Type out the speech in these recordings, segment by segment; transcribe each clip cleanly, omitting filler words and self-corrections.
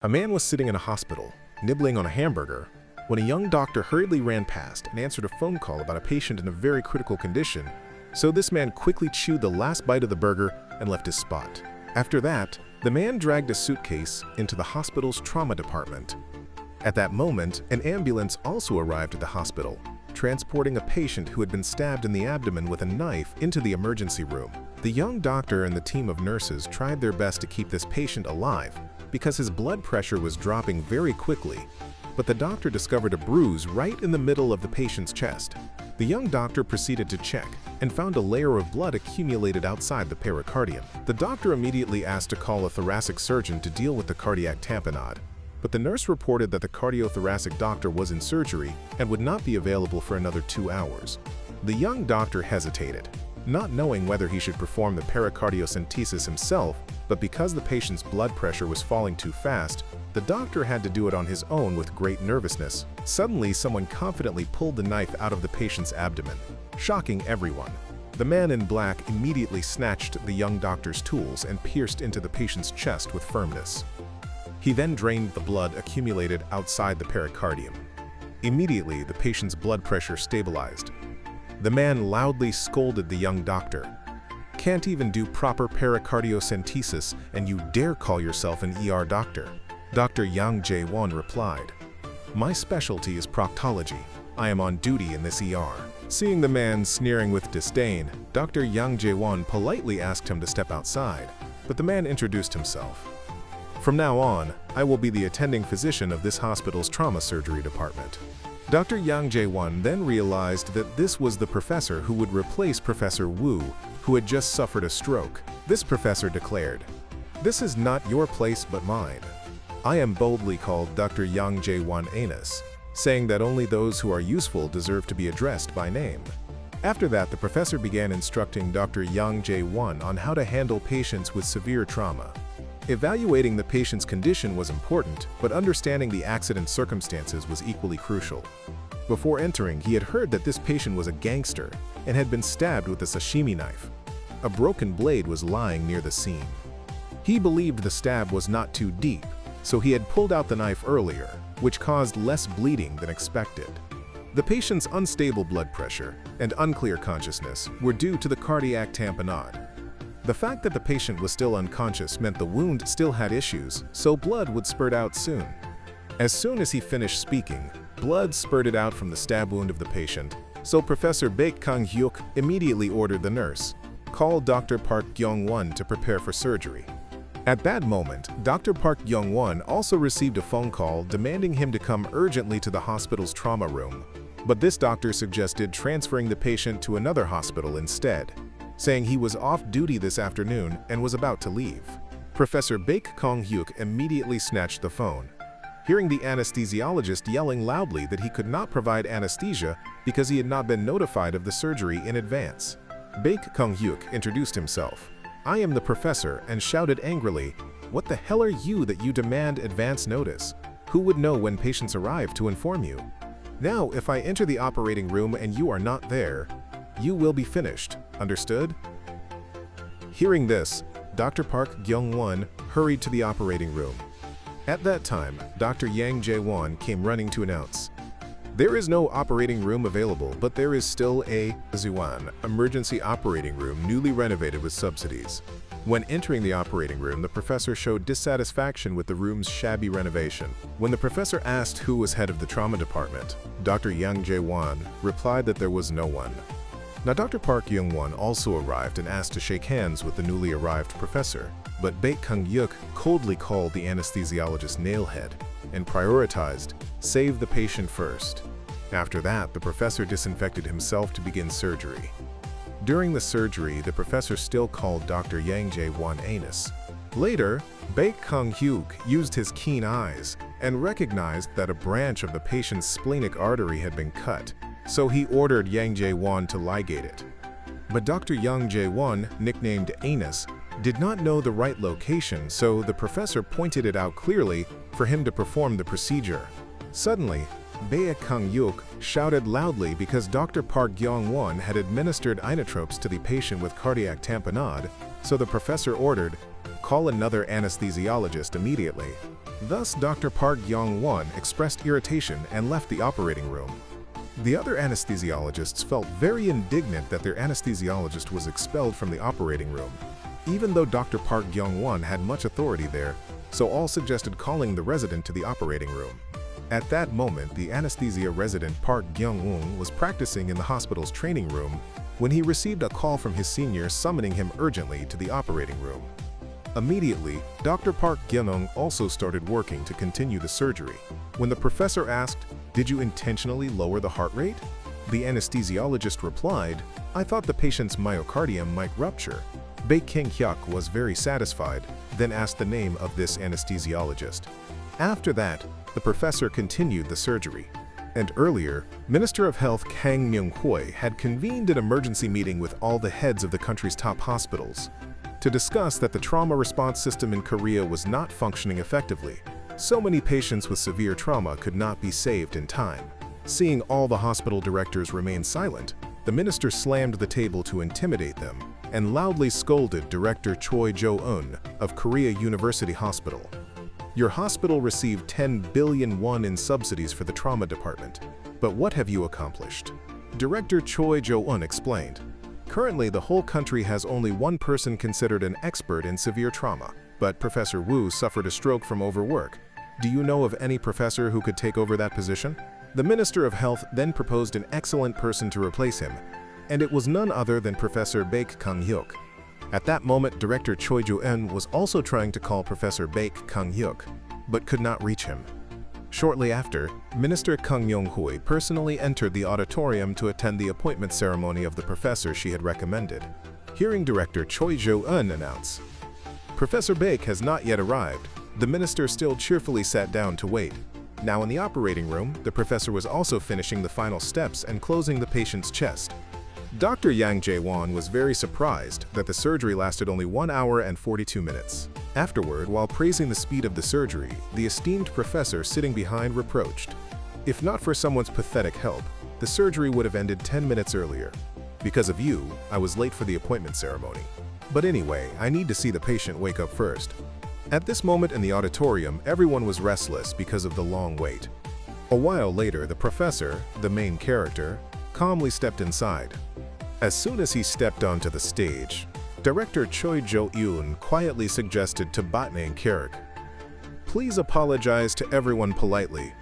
A man was sitting in a hospital, nibbling on a hamburger, when a young doctor hurriedly ran past and answered a phone call about a patient in a very critical condition, so this man quickly chewed the last bite of the burger and left his spot. After that, the man dragged a suitcase into the hospital's trauma department. At that moment, an ambulance also arrived at the hospital, transporting a patient who had been stabbed in the abdomen with a knife into the emergency room. The young doctor and the team of nurses tried their best to keep this patient alive because his blood pressure was dropping very quickly, but the doctor discovered a bruise right in the middle of the patient's chest. The young doctor proceeded to check and found a layer of blood accumulated outside the pericardium. The doctor immediately asked to call a thoracic surgeon to deal with the cardiac tamponade, but the nurse reported that the cardiothoracic doctor was in surgery and would not be available for another 2 hours. The young doctor hesitated, not knowing whether he should perform the pericardiocentesis himself, but because the patient's blood pressure was falling too fast, the doctor had to do it on his own with great nervousness. Suddenly, someone confidently pulled the knife out of the patient's abdomen, shocking everyone. The man in black immediately snatched the young doctor's tools and pierced into the patient's chest with firmness. He then drained the blood accumulated outside the pericardium. Immediately, the patient's blood pressure stabilized. The man loudly scolded the young doctor. "Can't even do proper pericardiocentesis, and you dare call yourself an ER doctor?" Dr. Yang Jae-won replied, "My specialty is proctology. I am on duty in this ER." Seeing the man sneering with disdain, Dr. Yang Jae-won politely asked him to step outside, but the man introduced himself. "From now on, I will be the attending physician of this hospital's trauma surgery department." Dr. Yang Jae-won then realized that this was the professor who would replace Professor Wu, who had just suffered a stroke. This professor declared, "This is not your place but mine. I am boldly called Dr. Yang Jae-won Anus, saying that only those who are useful deserve to be addressed by name." After that, the professor began instructing Dr. Yang Jae-won on how to handle patients with severe trauma. Evaluating the patient's condition was important, but understanding the accident circumstances was equally crucial. Before entering, he had heard that this patient was a gangster and had been stabbed with a sashimi knife. A broken blade was lying near the scene. He believed the stab was not too deep, so he had pulled out the knife earlier, which caused less bleeding than expected. The patient's unstable blood pressure and unclear consciousness were due to the cardiac tamponade. The fact that the patient was still unconscious meant the wound still had issues, so blood would spurt out soon. As soon as he finished speaking, blood spurted out from the stab wound of the patient, so Professor Baek Kang-hyuk immediately ordered the nurse, "Call Dr. Park Kyung-won to prepare for surgery." At that moment, Dr. Park Kyung-won also received a phone call demanding him to come urgently to the hospital's trauma room, but this doctor suggested transferring the patient to another hospital instead, saying he was off duty this afternoon and was about to leave. Professor Baek Kang-hyuk immediately snatched the phone, hearing the anesthesiologist yelling loudly that he could not provide anesthesia because he had not been notified of the surgery in advance. Baek Kang-hyuk introduced himself. "I am the professor," and shouted angrily, "What the hell are you that you demand advance notice? Who would know when patients arrive to inform you? Now, if I enter the operating room and you are not there, you will be finished. Understood?" Hearing this, Dr. Park Kyung-won hurried to the operating room. At that time, Dr. Yang Jae-won came running to announce, "There is no operating room available, but there is still a Zuan emergency operating room newly renovated with subsidies." When entering the operating room, the professor showed dissatisfaction with the room's shabby renovation. When the professor asked who was head of the trauma department, Dr. Yang Jae-won replied that there was no one. Now, Dr. Park Kyung-won also arrived and asked to shake hands with the newly arrived professor, but Baek Kang-hyuk coldly called the anesthesiologist nailhead and prioritized, "Save the patient first." After that, the professor disinfected himself to begin surgery. During the surgery, the professor still called Dr. Yang Jae-won Anus. Later, Baek Kang-hyuk used his keen eyes and recognized that a branch of the patient's splenic artery had been cut, so he ordered Yang Jae-won to ligate it. But Dr. Yang Jae-won, nicknamed Anus, did not know the right location, so the professor pointed it out clearly for him to perform the procedure. Suddenly, Baek Kang-hyuk shouted loudly because Dr. Park Kyung-won had administered inotropes to the patient with cardiac tamponade, so the professor ordered, "Call another anesthesiologist immediately." Thus, Dr. Park Yong-won expressed irritation and left the operating room. The other anesthesiologists felt very indignant that their anesthesiologist was expelled from the operating room, even though Dr. Park Yong-won had much authority there, so all suggested calling the resident to the operating room. At that moment, the anesthesia resident Park Kyung-woon was practicing in the hospital's training room when he received a call from his senior summoning him urgently to the operating room. Immediately, Dr. Park Kyung also started working to continue the surgery. When the professor asked, "Did you intentionally lower the heart rate?" the anesthesiologist replied, "I thought the patient's myocardium might rupture." Baek Kang-hyuk was very satisfied, then asked the name of this anesthesiologist. After that, the professor continued the surgery. And earlier, Minister of Health Kang Myung-hoi had convened an emergency meeting with all the heads of the country's top hospitals to discuss that the trauma response system in Korea was not functioning effectively. So many patients with severe trauma could not be saved in time. Seeing all the hospital directors remain silent, the minister slammed the table to intimidate them and loudly scolded Director Choi Jo-eun of Korea University Hospital. "Your hospital received 10 billion won in subsidies for the trauma department, but what have you accomplished?" Director Choi Jo-eun explained, "Currently, the whole country has only one person considered an expert in severe trauma, but Professor Wu suffered a stroke from overwork. Do you know of any professor who could take over that position?" The Minister of Health then proposed an excellent person to replace him, and it was none other than Professor Baek Kang-hyuk. At that moment, Director Choi Jo-eun was also trying to call Professor Baek Kang-hyuk, but could not reach him. Shortly after, Minister Kang Myung-hoi personally entered the auditorium to attend the appointment ceremony of the professor she had recommended. Hearing Director Choi Jo-eun announce, "Professor Baek has not yet arrived," the minister still cheerfully sat down to wait. Now in the operating room, the professor was also finishing the final steps and closing the patient's chest. Dr. Yang Jae-won was very surprised that the surgery lasted only 1 hour and 42 minutes. Afterward, while praising the speed of the surgery, the esteemed professor sitting behind reproached, "If not for someone's pathetic help, the surgery would have ended 10 minutes earlier. Because of you, I was late for the appointment ceremony. But anyway, I need to see the patient wake up first." At this moment in the auditorium, everyone was restless because of the long wait. A while later, the professor, the main character, calmly stepped inside. As soon as he stepped onto the stage, Director Choi Jo-eun quietly suggested to Batne and Keurig, "Please apologize to everyone politely."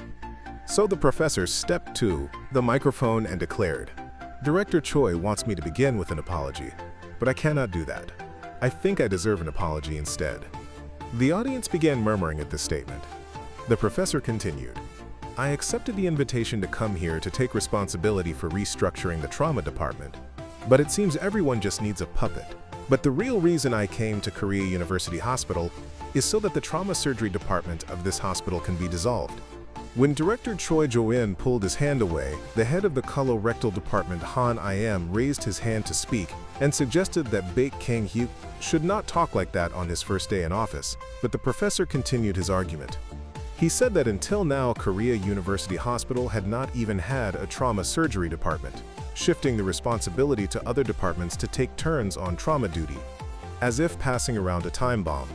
So the professor stepped to the microphone and declared, "Director Choi wants me to begin with an apology, but I cannot do that. I think I deserve an apology instead." The audience began murmuring at this statement. The professor continued, "I accepted the invitation to come here to take responsibility for restructuring the trauma department, but it seems everyone just needs a puppet. But the real reason I came to Korea University Hospital is so that the trauma surgery department of this hospital can be dissolved." When Director Choi Jo-eun pulled his hand away, the head of the colorectal department Han I-am raised his hand to speak and suggested that Baek Kang-hyuk should not talk like that on his first day in office, but the professor continued his argument. He said that until now, Korea University Hospital had not even had a trauma surgery department, shifting the responsibility to other departments to take turns on trauma duty, as if passing around a time bomb.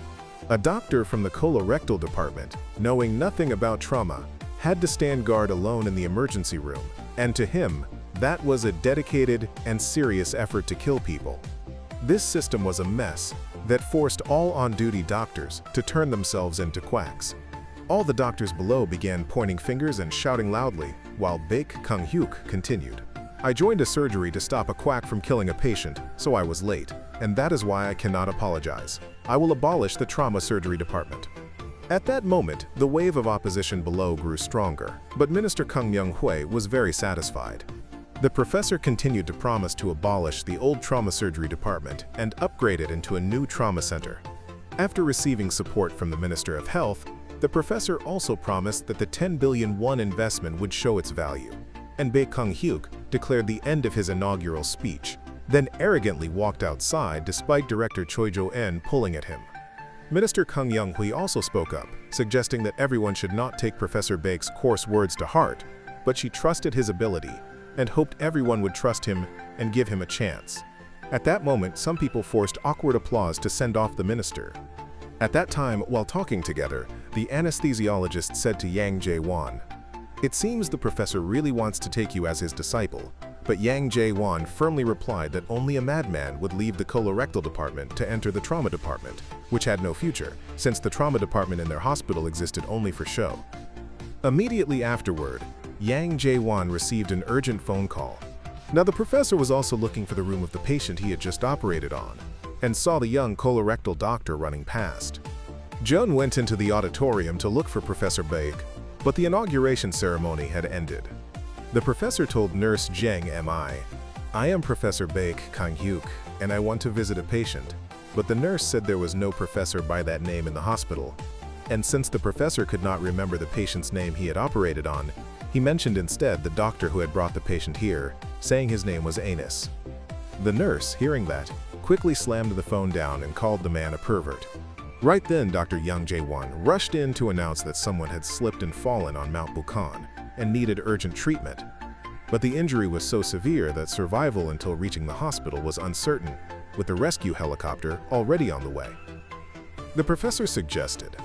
A doctor from the colorectal department, knowing nothing about trauma, had to stand guard alone in the emergency room, and to him, that was a dedicated and serious effort to kill people. This system was a mess that forced all on-duty doctors to turn themselves into quacks. All the doctors below began pointing fingers and shouting loudly, while Baek Kang-hyuk continued, "I joined a surgery to stop a quack from killing a patient, so I was late, and that is why I cannot apologize. I will abolish the trauma surgery department." At that moment, the wave of opposition below grew stronger, but Minister Kang Myung-hoi was very satisfied. The professor continued to promise to abolish the old trauma surgery department and upgrade it into a new trauma center. After receiving support from the Minister of Health, the professor also promised that the 10 billion won investment would show its value, and Baek Kang-hyuk declared the end of his inaugural speech, then arrogantly walked outside despite Director Choi Jo-eun pulling at him. Minister Kang Myung-hoi also spoke up, suggesting that everyone should not take Professor Baek's coarse words to heart, but she trusted his ability and hoped everyone would trust him and give him a chance. At that moment, some people forced awkward applause to send off the minister. At that time, while talking together, the anesthesiologist said to Yang Jae-won, "It seems the professor really wants to take you as his disciple." But Yang Jae-won firmly replied that only a madman would leave the colorectal department to enter the trauma department, which had no future, since the trauma department in their hospital existed only for show. Immediately afterward, Yang Jae-won received an urgent phone call. Now the professor was also looking for the room of the patient he had just operated on, and saw the young colorectal doctor running past. Jun went into the auditorium to look for Professor Baek, but the inauguration ceremony had ended. The professor told Nurse Jang Mi, "I am Professor Baek Kang-hyuk, and I want to visit a patient." But the nurse said there was no professor by that name in the hospital. And since the professor could not remember the patient's name he had operated on, he mentioned instead the doctor who had brought the patient here, saying his name was Anus. The nurse, hearing that, quickly slammed the phone down and called the man a pervert. Right then, Dr. Yang Jae-won rushed in to announce that someone had slipped and fallen on Mount Bukan and needed urgent treatment. But the injury was so severe that survival until reaching the hospital was uncertain, with the rescue helicopter already on the way. The professor suggested,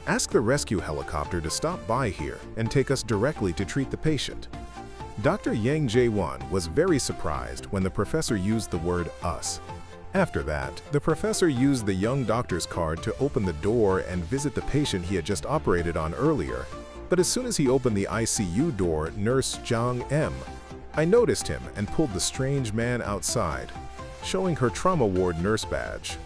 "Ask the rescue helicopter to stop by here and take us directly to treat the patient." Dr. Yang Jae-won was very surprised when the professor used the word "us." After that, the professor used the young doctor's card to open the door and visit the patient he had just operated on earlier. But as soon as he opened the ICU door, Nurse Jang M, I noticed him and pulled the strange man outside, showing her trauma ward nurse badge.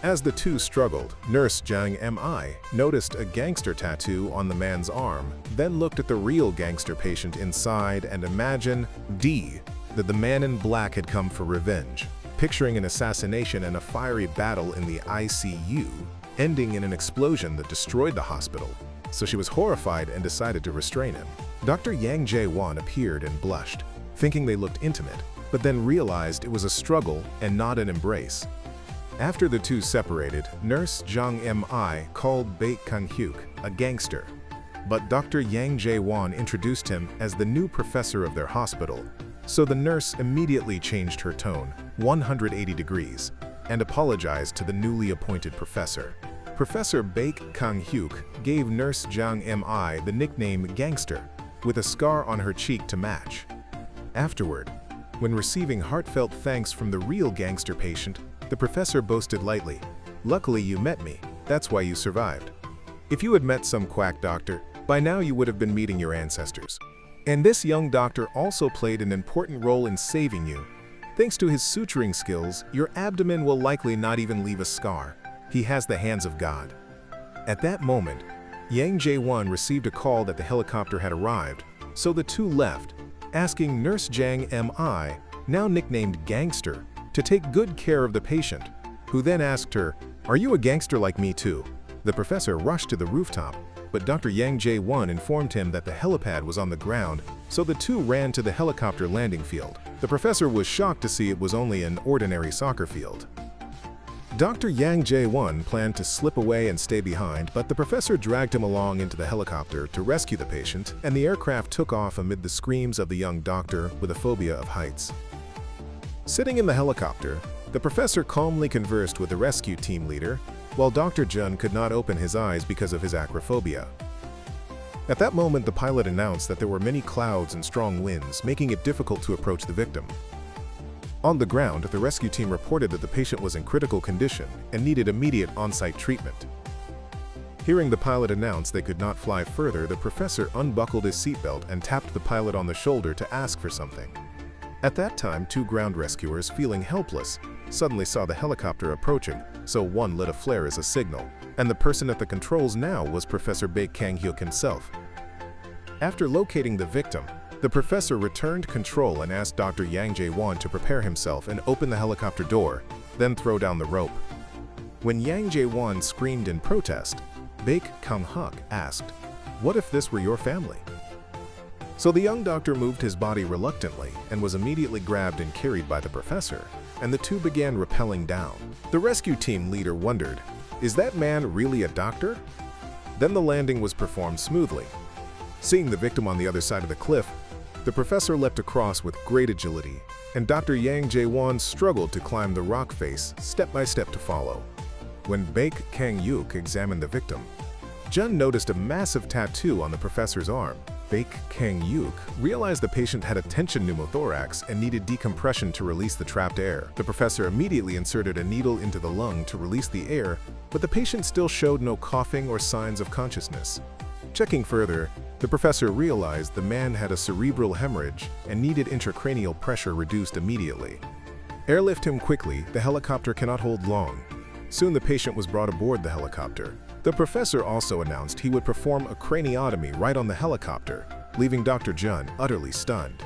As the two struggled, Nurse Jang Mi noticed a gangster tattoo on the man's arm, then looked at the real gangster patient inside and imagined that the man in black had come for revenge, picturing an assassination and a fiery battle in the ICU, ending in an explosion that destroyed the hospital. So she was horrified and decided to restrain him. Dr. Yang Jae-won appeared and blushed, thinking they looked intimate, but then realized it was a struggle and not an embrace. After the two separated, Nurse Jang Mi called Baek Kang-hyuk a gangster, but Dr. Yang Jae-won introduced him as the new professor of their hospital, so the nurse immediately changed her tone 180 degrees and apologized to the newly appointed professor. Professor Baek Kang-hyuk gave Nurse Jang Mi the nickname Gangster, with a scar on her cheek to match. Afterward, when receiving heartfelt thanks from the real gangster patient, the professor boasted lightly, "Luckily you met me, that's why you survived. If you had met some quack doctor, by now you would have been meeting your ancestors. And this young doctor also played an important role in saving you. Thanks to his suturing skills, your abdomen will likely not even leave a scar. He has the hands of God." At that moment, Yang Jae-won received a call that the helicopter had arrived, so the two left, asking Nurse Jang Mi, now nicknamed Gangster, to take good care of the patient, who then asked her, "Are you a gangster like me too?" The professor rushed to the rooftop, but Dr. Yang Jae-won informed him that the helipad was on the ground, so the two ran to the helicopter landing field. The professor was shocked to see it was only an ordinary soccer field. Dr. Yang Jae-won planned to slip away and stay behind, but the professor dragged him along into the helicopter to rescue the patient, and the aircraft took off amid the screams of the young doctor with a phobia of heights. Sitting in the helicopter, the professor calmly conversed with the rescue team leader, while Dr. Jun could not open his eyes because of his acrophobia. At that moment, the pilot announced that there were many clouds and strong winds, making it difficult to approach the victim. On the ground, the rescue team reported that the patient was in critical condition and needed immediate on-site treatment. Hearing the pilot announce they could not fly further, the professor unbuckled his seatbelt and tapped the pilot on the shoulder to ask for something. At that time, two ground rescuers, feeling helpless, suddenly saw the helicopter approaching, so one lit a flare as a signal, and the person at the controls now was Professor Baek Kang-hyuk himself. After locating the victim, the professor returned control and asked Dr. Yang Jae-won to prepare himself and open the helicopter door, then throw down the rope. When Yang Jae-won screamed in protest, Baek Kang-hyuk asked, "What if this were your family?" So the young doctor moved his body reluctantly and was immediately grabbed and carried by the professor, and the two began rappelling down. The rescue team leader wondered, "Is that man really a doctor?" Then the landing was performed smoothly. Seeing the victim on the other side of the cliff, the professor leapt across with great agility, and Dr. Yang Jae-won struggled to climb the rock face step by step to follow. When Baek Kang-hyuk examined the victim, Jun noticed a massive tattoo on the professor's arm. Baek Kang-yuk realized the patient had a tension pneumothorax and needed decompression to release the trapped air. The professor immediately inserted a needle into the lung to release the air, but the patient still showed no coughing or signs of consciousness. Checking further, the professor realized the man had a cerebral hemorrhage and needed intracranial pressure reduced immediately. Airlift him quickly, the helicopter cannot hold long. Soon the patient was brought aboard the helicopter. The professor also announced he would perform a craniotomy right on the helicopter, leaving Dr. Jun utterly stunned.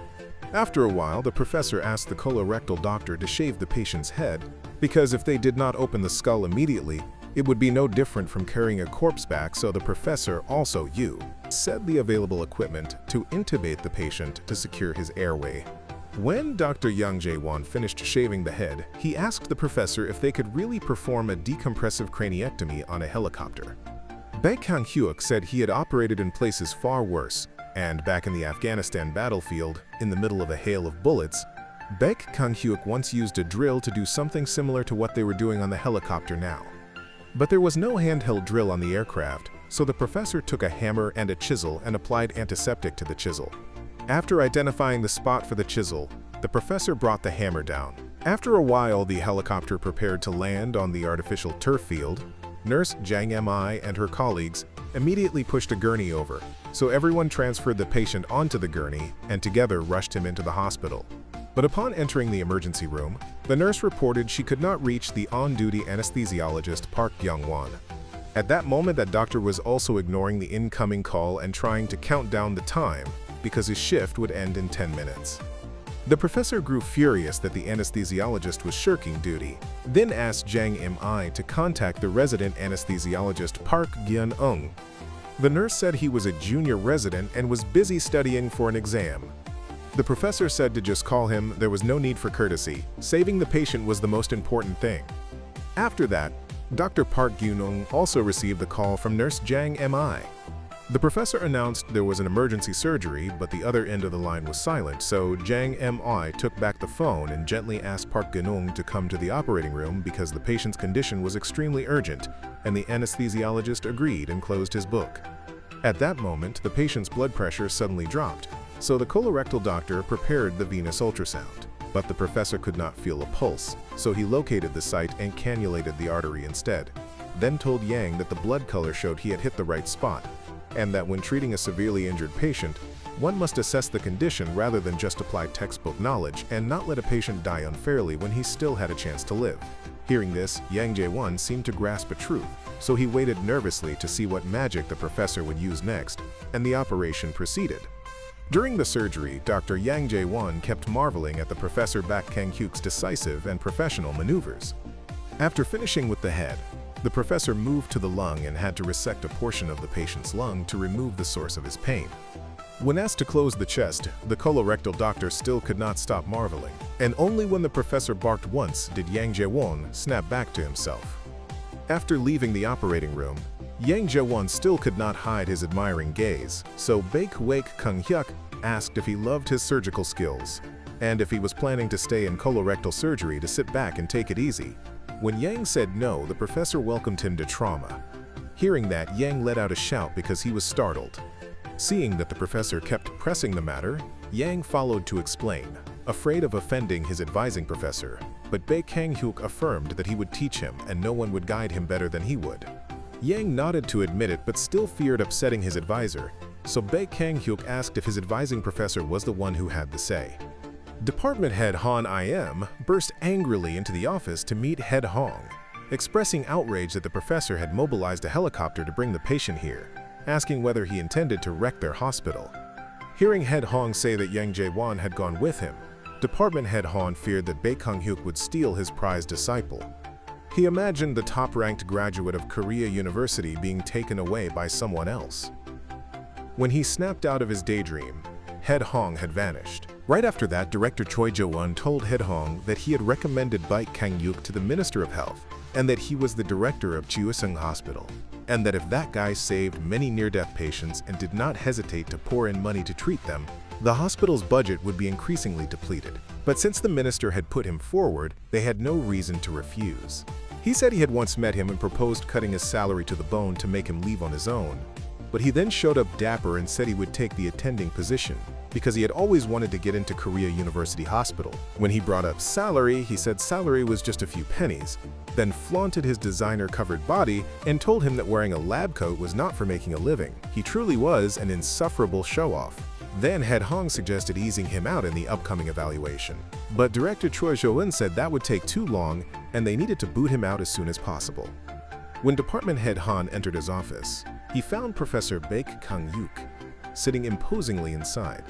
After a while, the professor asked the colorectal doctor to shave the patient's head, because if they did not open the skull immediately, it would be no different from carrying a corpse back, so the professor also said the available equipment to intubate the patient to secure his airway. When Dr. Yang Jae-won finished shaving the head, he asked the professor if they could really perform a decompressive craniectomy on a helicopter. Baek Kang-hyuk said he had operated in places far worse, and back in the Afghanistan battlefield, in the middle of a hail of bullets, Baek Kang-hyuk once used a drill to do something similar to what they were doing on the helicopter now. But there was no handheld drill on the aircraft, so the professor took a hammer and a chisel and applied antiseptic to the chisel. After identifying the spot for the chisel, the professor brought the hammer down. After a while, the helicopter prepared to land on the artificial turf field. Nurse Jang Mi and her colleagues immediately pushed a gurney over, so everyone transferred the patient onto the gurney and together rushed him into the hospital. But upon entering the emergency room, the nurse reported she could not reach the on-duty anesthesiologist Park Byung-won. At that moment, that doctor was also ignoring the incoming call and trying to count down the time, because his shift would end in 10 minutes. The professor grew furious that the anesthesiologist was shirking duty, then asked Jang Mi to contact the resident anesthesiologist Park Gyun-ung. The nurse said he was a junior resident and was busy studying for an exam. The professor said to just call him, there was no need for courtesy. Saving the patient was the most important thing. After that, Dr. Park Gyun-ung also received the call from nurse Jang Mi. The professor announced there was an emergency surgery, but the other end of the line was silent, so Jang Mi took back the phone and gently asked Park Gyun-ung to come to the operating room because the patient's condition was extremely urgent, and the anesthesiologist agreed and closed his book. At that moment, the patient's blood pressure suddenly dropped, so the colorectal doctor prepared the venous ultrasound. But the professor could not feel a pulse, so he located the site and cannulated the artery instead, then told Yang that the blood color showed he had hit the right spot, and that when treating a severely injured patient, one must assess the condition rather than just apply textbook knowledge and not let a patient die unfairly when he still had a chance to live. Hearing this, Yang Jae-won seemed to grasp a truth, so he waited nervously to see what magic the professor would use next, and the operation proceeded. During the surgery, Dr. Yang Jae-won kept marveling at the Professor Baek Kang-hyuk's decisive and professional maneuvers. After finishing with the head, the professor moved to the lung and had to resect a portion of the patient's lung to remove the source of his pain. When asked to close the chest, the colorectal doctor still could not stop marveling, and only when the professor barked once did Yang Jae-won snap back to himself. After leaving the operating room, Yang Jae-won still could not hide his admiring gaze, so Baek Kang-hyuk asked if he loved his surgical skills, and if he was planning to stay in colorectal surgery to sit back and take it easy. When Yang said no, the professor welcomed him to trauma. Hearing that, Yang let out a shout because he was startled. Seeing that the professor kept pressing the matter, Yang followed to explain, afraid of offending his advising professor, but Baek Kang-hyuk affirmed that he would teach him and no one would guide him better than he would. Yang nodded to admit it but still feared upsetting his advisor, so Baek Kang-hyuk asked if his advising professor was the one who had the say. Department head Han Im burst angrily into the office to meet head Hong, expressing outrage that the professor had mobilized a helicopter to bring the patient here, asking whether he intended to wreck their hospital. Hearing head Hong say that Yang Jae-won had gone with him, department head Han feared that Baek Kang-hyuk would steal his prized disciple. He imagined the top-ranked graduate of Korea University being taken away by someone else. When he snapped out of his daydream, head Hong had vanished. Right after that, director Choi Jo-won told head Hong that he had recommended Baek Kang-hyuk to the Minister of Health, and that he was the director of Chuseong Hospital, and that if that guy saved many near-death patients and did not hesitate to pour in money to treat them, the hospital's budget would be increasingly depleted. But since the minister had put him forward, they had no reason to refuse. He said he had once met him and proposed cutting his salary to the bone to make him leave on his own. But he then showed up dapper and said he would take the attending position because he had always wanted to get into Korea University Hospital. When he brought up salary, he said salary was just a few pennies, then flaunted his designer-covered body and told him that wearing a lab coat was not for making a living. He truly was an insufferable show-off. Then Head Hong suggested easing him out in the upcoming evaluation. But director Choi Jo-eun said that would take too long and they needed to boot him out as soon as possible. When department head Han entered his office, he found Professor Baek Kang-yuk sitting imposingly inside.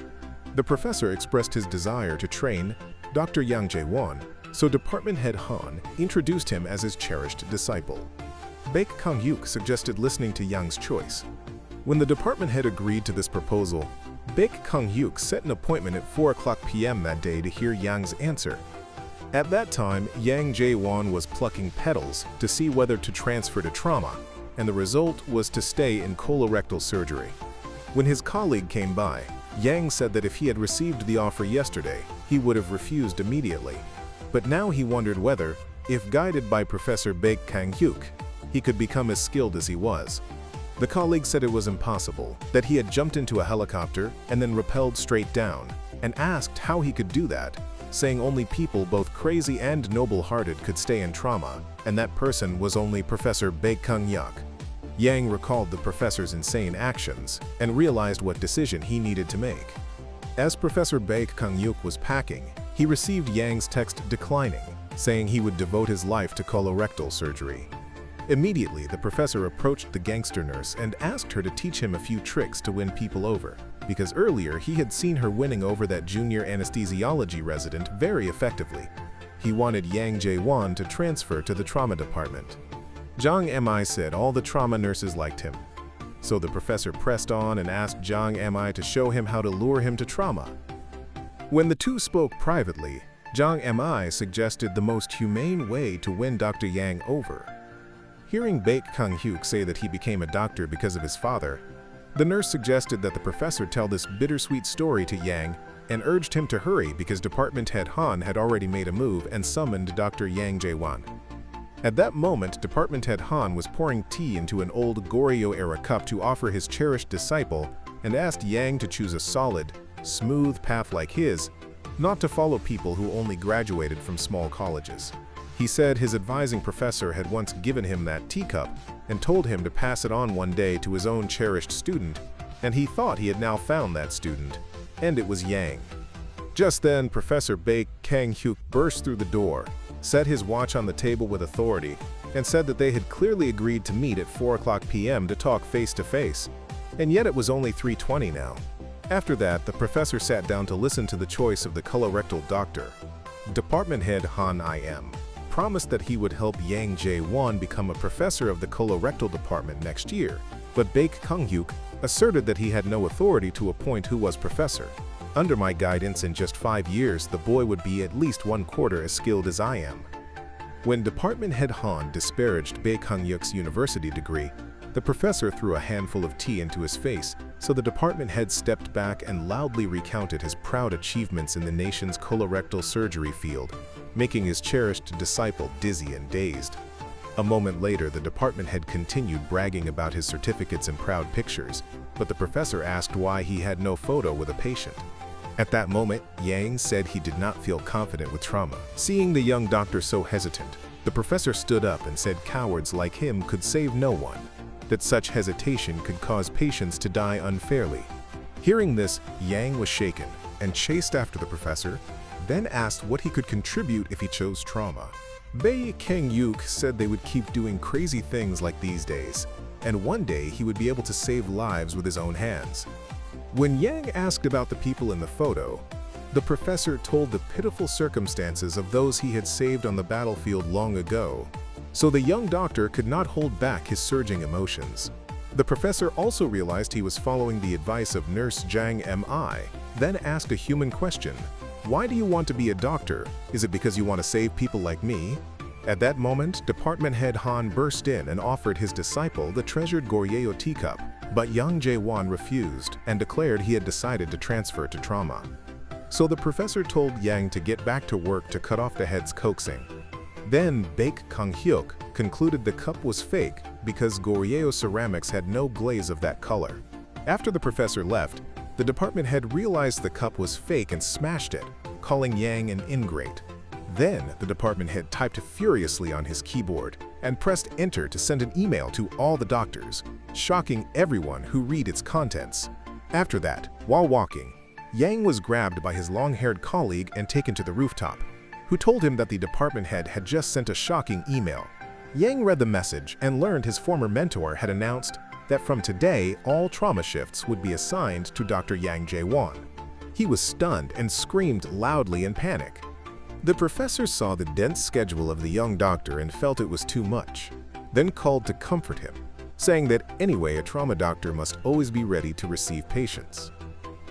The professor expressed his desire to train Dr. Yang Jae-won, so department head Han introduced him as his cherished disciple. Baek Kang-yuk suggested listening to Yang's choice. When the department head agreed to this proposal, Baek Kang-yuk set an appointment at 4:00 p.m. that day to hear Yang's answer. At that time, Yang Jae-won was plucking petals to see whether to transfer to trauma, and the result was to stay in colorectal surgery. When his colleague came by, Yang said that if he had received the offer yesterday, he would have refused immediately. But now he wondered whether, if guided by Professor Baek Kang-yuk, he could become as skilled as he was. The colleague said it was impossible, that he had jumped into a helicopter and then rappelled straight down, and asked how he could do that, saying only people both crazy and noble-hearted could stay in trauma, and that person was only Professor Baek Kang-yuk. Yang recalled the professor's insane actions and realized what decision he needed to make. As Professor Baek Kang-yuk was packing, he received Yang's text declining, saying he would devote his life to colorectal surgery. Immediately, the professor approached the gangster nurse and asked her to teach him a few tricks to win people over, because earlier he had seen her winning over that junior anesthesiology resident very effectively. He wanted Yang Jae-won to transfer to the trauma department. Jang Mi said all the trauma nurses liked him. So the professor pressed on and asked Jang Mi to show him how to lure him to trauma. When the two spoke privately, Jang Mi suggested the most humane way to win Dr. Yang over. Hearing Baek Kang-hyuk say that he became a doctor because of his father, the nurse suggested that the professor tell this bittersweet story to Yang and urged him to hurry because department head Han had already made a move and summoned Dr. Yang Jae-won. At that moment, department head Han was pouring tea into an old Goryeo-era cup to offer his cherished disciple and asked Yang to choose a solid, smooth path like his, not to follow people who only graduated from small colleges. He said his advising professor had once given him that teacup and told him to pass it on one day to his own cherished student, and he thought he had now found that student, and it was Yang. Just then, Professor Baek Kang-hyuk burst through the door, set his watch on the table with authority, and said that they had clearly agreed to meet at 4:00 p.m. to talk face-to-face, and yet it was only 3:20 now. After that, the professor sat down to listen to the choice of the colorectal doctor. Department head Han Im promised that he would help Yang Jae-won become a professor of the colorectal department next year, but Baek Kang-hyuk asserted that he had no authority to appoint who was professor. Under my guidance, in just 5 years, the boy would be at least 1/4 as skilled as I am. When department head Han disparaged Baek Kang-hyuk's university degree, the professor threw a handful of tea into his face, so the department head stepped back and loudly recounted his proud achievements in the nation's colorectal surgery field, making his cherished disciple dizzy and dazed. A moment later, the department head continued bragging about his certificates and proud pictures, but the professor asked why he had no photo with a patient. At that moment, Yang said he did not feel confident with trauma. Seeing the young doctor so hesitant, the professor stood up and said cowards like him could save no one, that such hesitation could cause patients to die unfairly. Hearing this, Yang was shaken and chased after the professor, then asked what he could contribute if he chose trauma. Baek Kang-hyuk said they would keep doing crazy things like these days, and one day he would be able to save lives with his own hands. When Yang asked about the people in the photo, the professor told the pitiful circumstances of those he had saved on the battlefield long ago, so the young doctor could not hold back his surging emotions. The professor also realized he was following the advice of nurse Jang Mi, then asked a human question. Why do you want to be a doctor? Is it because you want to save people like me? At that moment, department head Han burst in and offered his disciple the treasured Goryeo teacup, but Yang Jae-won refused and declared he had decided to transfer to trauma. So the professor told Yang to get back to work to cut off the head's coaxing. Then Baek Kang-hyuk concluded the cup was fake because Goryeo ceramics had no glaze of that color. After the professor left, the department head realized the cup was fake and smashed it, calling Yang an ingrate. Then, the department head typed furiously on his keyboard and pressed enter to send an email to all the doctors, shocking everyone who read its contents. After that, while walking, Yang was grabbed by his long-haired colleague and taken to the rooftop, who told him that the department head had just sent a shocking email. Yang read the message and learned his former mentor had announced that from today all trauma shifts would be assigned to Dr. Yang Jae-won. He was stunned and screamed loudly in panic. The professor saw the dense schedule of the young doctor and felt it was too much, then called to comfort him, saying that anyway a trauma doctor must always be ready to receive patients.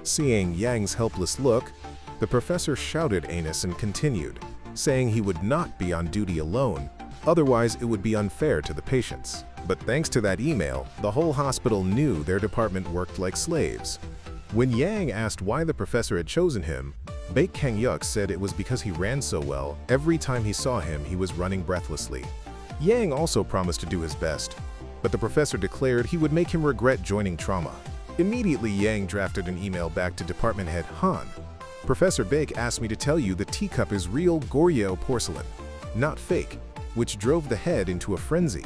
Seeing Yang's helpless look, the professor shouted anus and continued, saying he would not be on duty alone, otherwise it would be unfair to the patients. But thanks to that email, the whole hospital knew their department worked like slaves. When Yang asked why the professor had chosen him, Baek Kang-yuk said it was because he ran so well, every time he saw him he was running breathlessly. Yang also promised to do his best, but the professor declared he would make him regret joining trauma. Immediately Yang drafted an email back to department head Han. Professor Baek asked me to tell you the teacup is real Goryeo porcelain, not fake, which drove the head into a frenzy.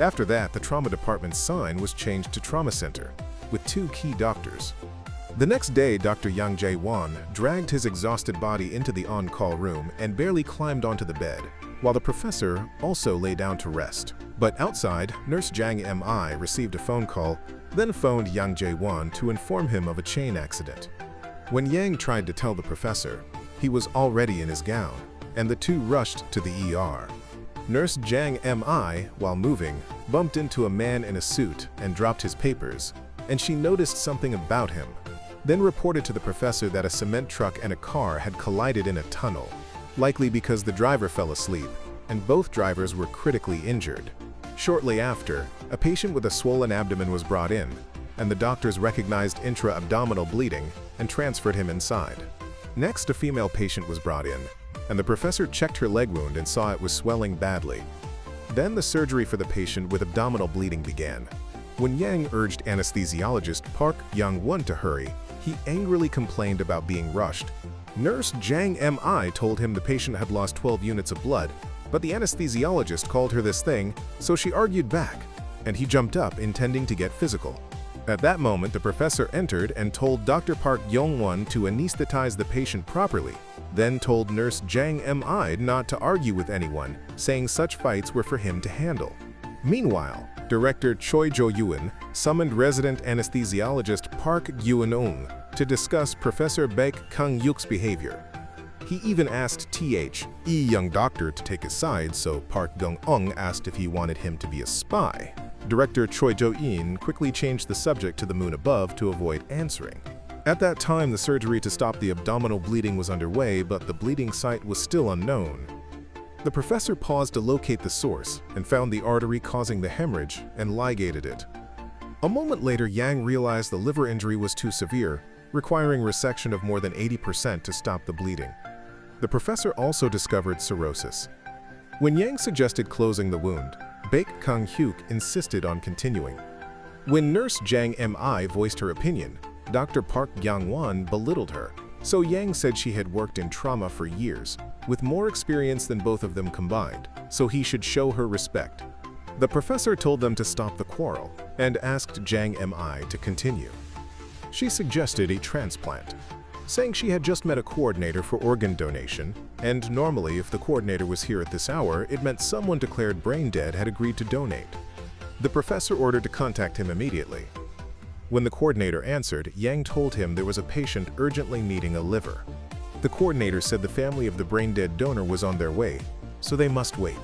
After that, the trauma department's sign was changed to Trauma Center, with 2 key doctors. The next day, Dr. Yang Jae-won dragged his exhausted body into the on-call room and barely climbed onto the bed, while the professor also lay down to rest. But outside, Nurse Jang Mi received a phone call, then phoned Yang Jae-won to inform him of a chain accident. When Yang tried to tell the professor, he was already in his gown, and the two rushed to the ER. Nurse Jang Mi, while moving, bumped into a man in a suit and dropped his papers, and she noticed something about him, then reported to the professor that a cement truck and a car had collided in a tunnel, likely because the driver fell asleep, and both drivers were critically injured. Shortly after, a patient with a swollen abdomen was brought in, and the doctors recognized intra-abdominal bleeding and transferred him inside. Next, a female patient was brought in, and the professor checked her leg wound and saw it was swelling badly. Then the surgery for the patient with abdominal bleeding began. When Yang urged anesthesiologist Park Young-won to hurry, he angrily complained about being rushed. Nurse Jang Mi told him the patient had lost 12 units of blood, but the anesthesiologist called her this thing, so she argued back, and he jumped up intending to get physical. At that moment, the professor entered and told Dr. Park Young-won to anesthetize the patient properly, then told Nurse Jang Mi not to argue with anyone, saying such fights were for him to handle. Meanwhile, Director Choi Jo-yoon summoned resident anesthesiologist Park Gyun-ung to discuss Professor Baek Kang-yuk's behavior. He even asked The young doctor to take his side, so Park Gyun-ung asked if he wanted him to be a spy. Director Choi Jo-in quickly changed the subject to the moon above to avoid answering. At that time, the surgery to stop the abdominal bleeding was underway, but the bleeding site was still unknown. The professor paused to locate the source and found the artery causing the hemorrhage and ligated it. A moment later, Yang realized the liver injury was too severe, requiring resection of more than 80% to stop the bleeding. The professor also discovered cirrhosis. When Yang suggested closing the wound, Baek Kang-hyuk insisted on continuing. When Nurse Jang Mi voiced her opinion, Dr. Park Young-won belittled her, so Yang said she had worked in trauma for years, with more experience than both of them combined, so he should show her respect. The professor told them to stop the quarrel and asked Jang Mi to continue. She suggested a transplant, saying she had just met a coordinator for organ donation, and normally if the coordinator was here at this hour, it meant someone declared brain dead had agreed to donate. The professor ordered to contact him immediately. When the coordinator answered, Yang told him there was a patient urgently needing a liver. The coordinator said the family of the brain-dead donor was on their way, so they must wait.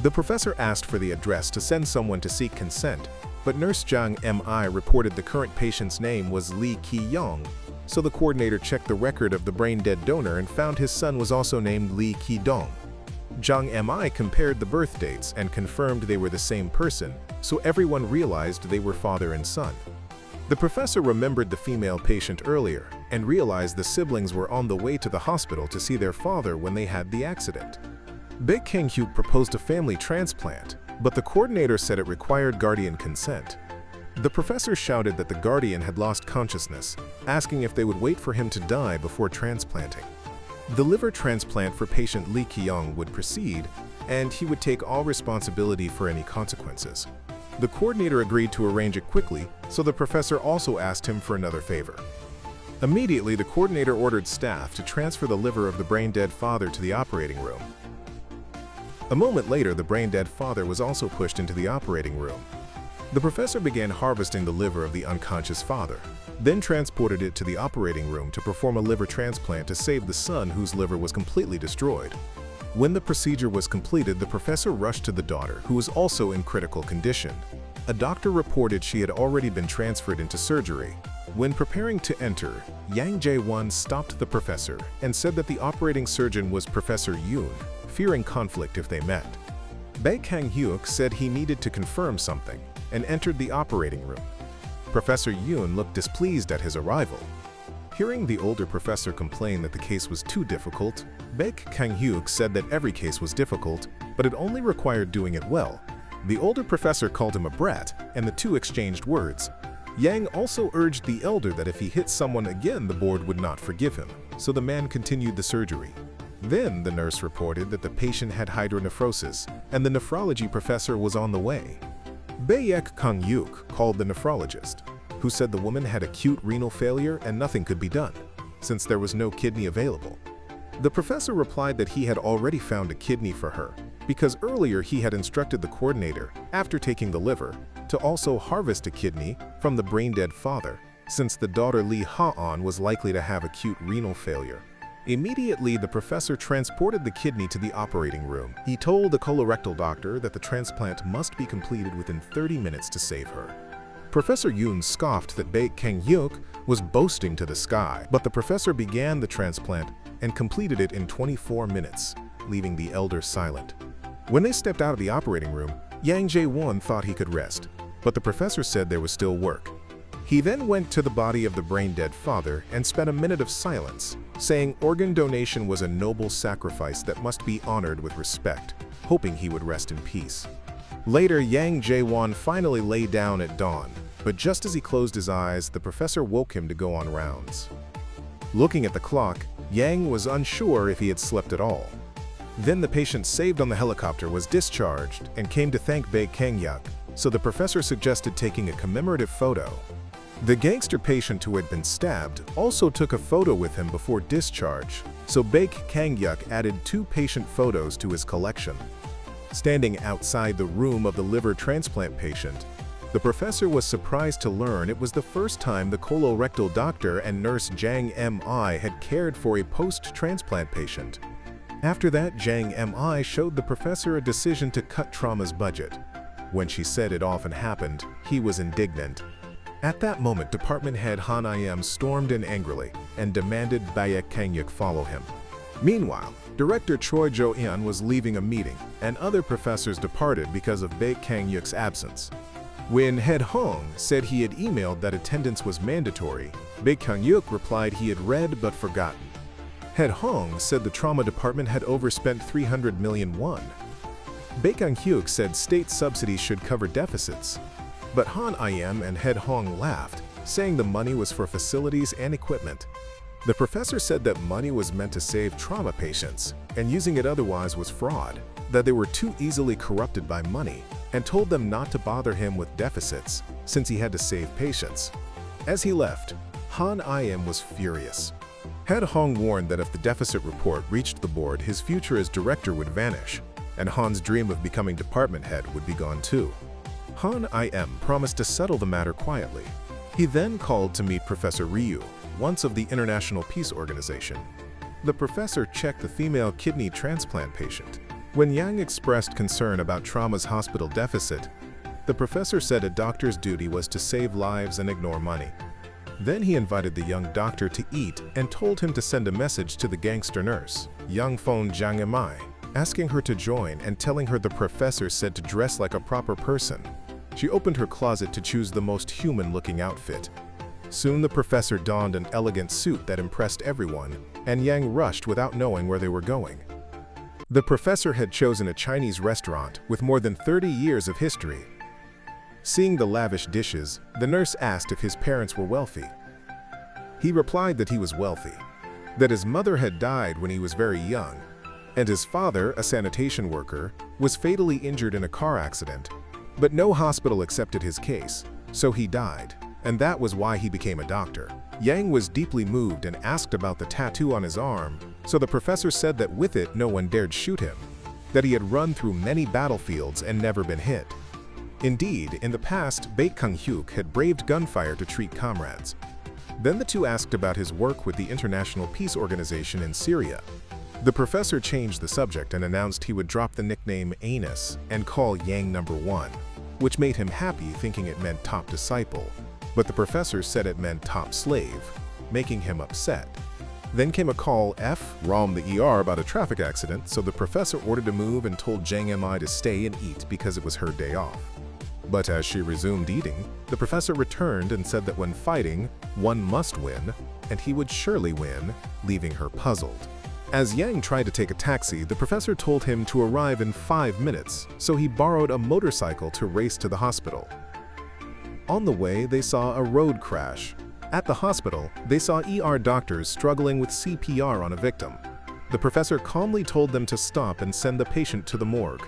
The professor asked for the address to send someone to seek consent, but Nurse Jang Mi reported the current patient's name was Lee Ki-young, so the coordinator checked the record of the brain-dead donor and found his son was also named Lee Ki-dong. Jang Mi compared the birth dates and confirmed they were the same person, so everyone realized they were father and son. The professor remembered the female patient earlier and realized the siblings were on the way to the hospital to see their father when they had the accident. Baek Kang-hyuk proposed a family transplant, but the coordinator said it required guardian consent. The professor shouted that the guardian had lost consciousness, asking if they would wait for him to die before transplanting. The liver transplant for patient Lee Ki-young would proceed, and he would take all responsibility for any consequences. The coordinator agreed to arrange it quickly, so the professor also asked him for another favor. Immediately, the coordinator ordered staff to transfer the liver of the brain-dead father to the operating room. A moment later, the brain-dead father was also pushed into the operating room. The professor began harvesting the liver of the unconscious father, then transported it to the operating room to perform a liver transplant to save the son whose liver was completely destroyed. When the procedure was completed, the professor rushed to the daughter, who was also in critical condition. A doctor reported she had already been transferred into surgery. When preparing to enter, Yang Jae-won stopped the professor and said that the operating surgeon was Professor Yoon, fearing conflict if they met. Baek Kang-hyuk said he needed to confirm something and entered the operating room. Professor Yoon looked displeased at his arrival. Hearing the older professor complain that the case was too difficult, Baek Kang-hyuk said that every case was difficult, but it only required doing it well. The older professor called him a brat, and the two exchanged words. Yang also urged the elder that if he hit someone again, the board would not forgive him, so the man continued the surgery. Then the nurse reported that the patient had hydronephrosis, and the nephrology professor was on the way. Baek Kang-hyuk called the nephrologist, who said the woman had acute renal failure and nothing could be done, since there was no kidney available. The professor replied that he had already found a kidney for her, because earlier he had instructed the coordinator, after taking the liver, to also harvest a kidney from the brain-dead father, since the daughter Lee Ha-on was likely to have acute renal failure. Immediately, the professor transported the kidney to the operating room. He told the colorectal doctor that the transplant must be completed within 30 minutes to save her. Professor Yoon scoffed that Baek Kang-hyuk was boasting to the sky, but the professor began the transplant and completed it in 24 minutes, leaving the elder silent. When they stepped out of the operating room, Yang Jae-won thought he could rest, but the professor said there was still work. He then went to the body of the brain-dead father and spent a minute of silence, saying organ donation was a noble sacrifice that must be honored with respect, hoping he would rest in peace. Later, Yang Jae-won finally lay down at dawn, but just as he closed his eyes, the professor woke him to go on rounds. Looking at the clock, Yang was unsure if he had slept at all. Then the patient saved on the helicopter was discharged and came to thank Baek Kang-hyuk, so the professor suggested taking a commemorative photo. The gangster patient who had been stabbed also took a photo with him before discharge, so Baek Kang-hyuk added 2 patient photos to his collection. Standing outside the room of the liver transplant patient, the professor was surprised to learn it was the first time the colorectal doctor and nurse Jang Mi had cared for a post-transplant patient. After that, Jang Mi showed the professor a decision to cut Trauma's budget. When she said it often happened, he was indignant. At that moment, department head Han Im stormed in angrily and demanded Baek Kang-hyuk follow him. Meanwhile, director Choi Jo-eun was leaving a meeting, and other professors departed because of Baek Kang-hyuk's absence. When Head Hong said he had emailed that attendance was mandatory, Baek Kang-hyuk replied he had read but forgotten. Head Hong said the trauma department had overspent 300 million won. Baek Kang-hyuk said state subsidies should cover deficits. But Han Im and Head Hong laughed, saying the money was for facilities and equipment. The professor said that money was meant to save trauma patients, and using it otherwise was fraud, that they were too easily corrupted by money, and told them not to bother him with deficits, since he had to save patients. As he left, Han Im was furious. Head Hong warned that if the deficit report reached the board, his future as director would vanish, and Han's dream of becoming department head would be gone too. Han Im promised to settle the matter quietly. He then called to meet Professor Ryu, once of the International Peace Organization. The professor checked the female kidney transplant patient. When Yang expressed concern about Trauma's hospital deficit, the professor said a doctor's duty was to save lives and ignore money. Then he invited the young doctor to eat and told him to send a message to the gangster nurse, Young Phone Jang Mi, asking her to join and telling her the professor said to dress like a proper person. She opened her closet to choose the most human-looking outfit. Soon the professor donned an elegant suit that impressed everyone, and Yang rushed without knowing where they were going. The professor had chosen a Chinese restaurant with more than 30 years of history. Seeing the lavish dishes, the nurse asked if his parents were wealthy. He replied that he was wealthy, that his mother had died when he was very young, and his father, a sanitation worker, was fatally injured in a car accident, but no hospital accepted his case, so he died, and that was why he became a doctor. Yang was deeply moved and asked about the tattoo on his arm, so the professor said that with it no one dared shoot him, that he had run through many battlefields and never been hit. Indeed, in the past, Baek Kang-hyuk had braved gunfire to treat comrades. Then the two asked about his work with the International Peace Organization in Syria. The professor changed the subject and announced he would drop the nickname Anus and call Yang number 1, which made him happy, thinking it meant top disciple, but the professor said it meant top slave, making him upset. Then came a call from the ER about a traffic accident, so the professor ordered to move and told Jang Mi to stay and eat because it was her day off. But as she resumed eating, the professor returned and said that when fighting, one must win, and he would surely win, leaving her puzzled. As Yang tried to take a taxi, the professor told him to arrive in 5 minutes, so he borrowed a motorcycle to race to the hospital. On the way, they saw a road crash. At the hospital, they saw ER doctors struggling with CPR on a victim. The professor calmly told them to stop and send the patient to the morgue.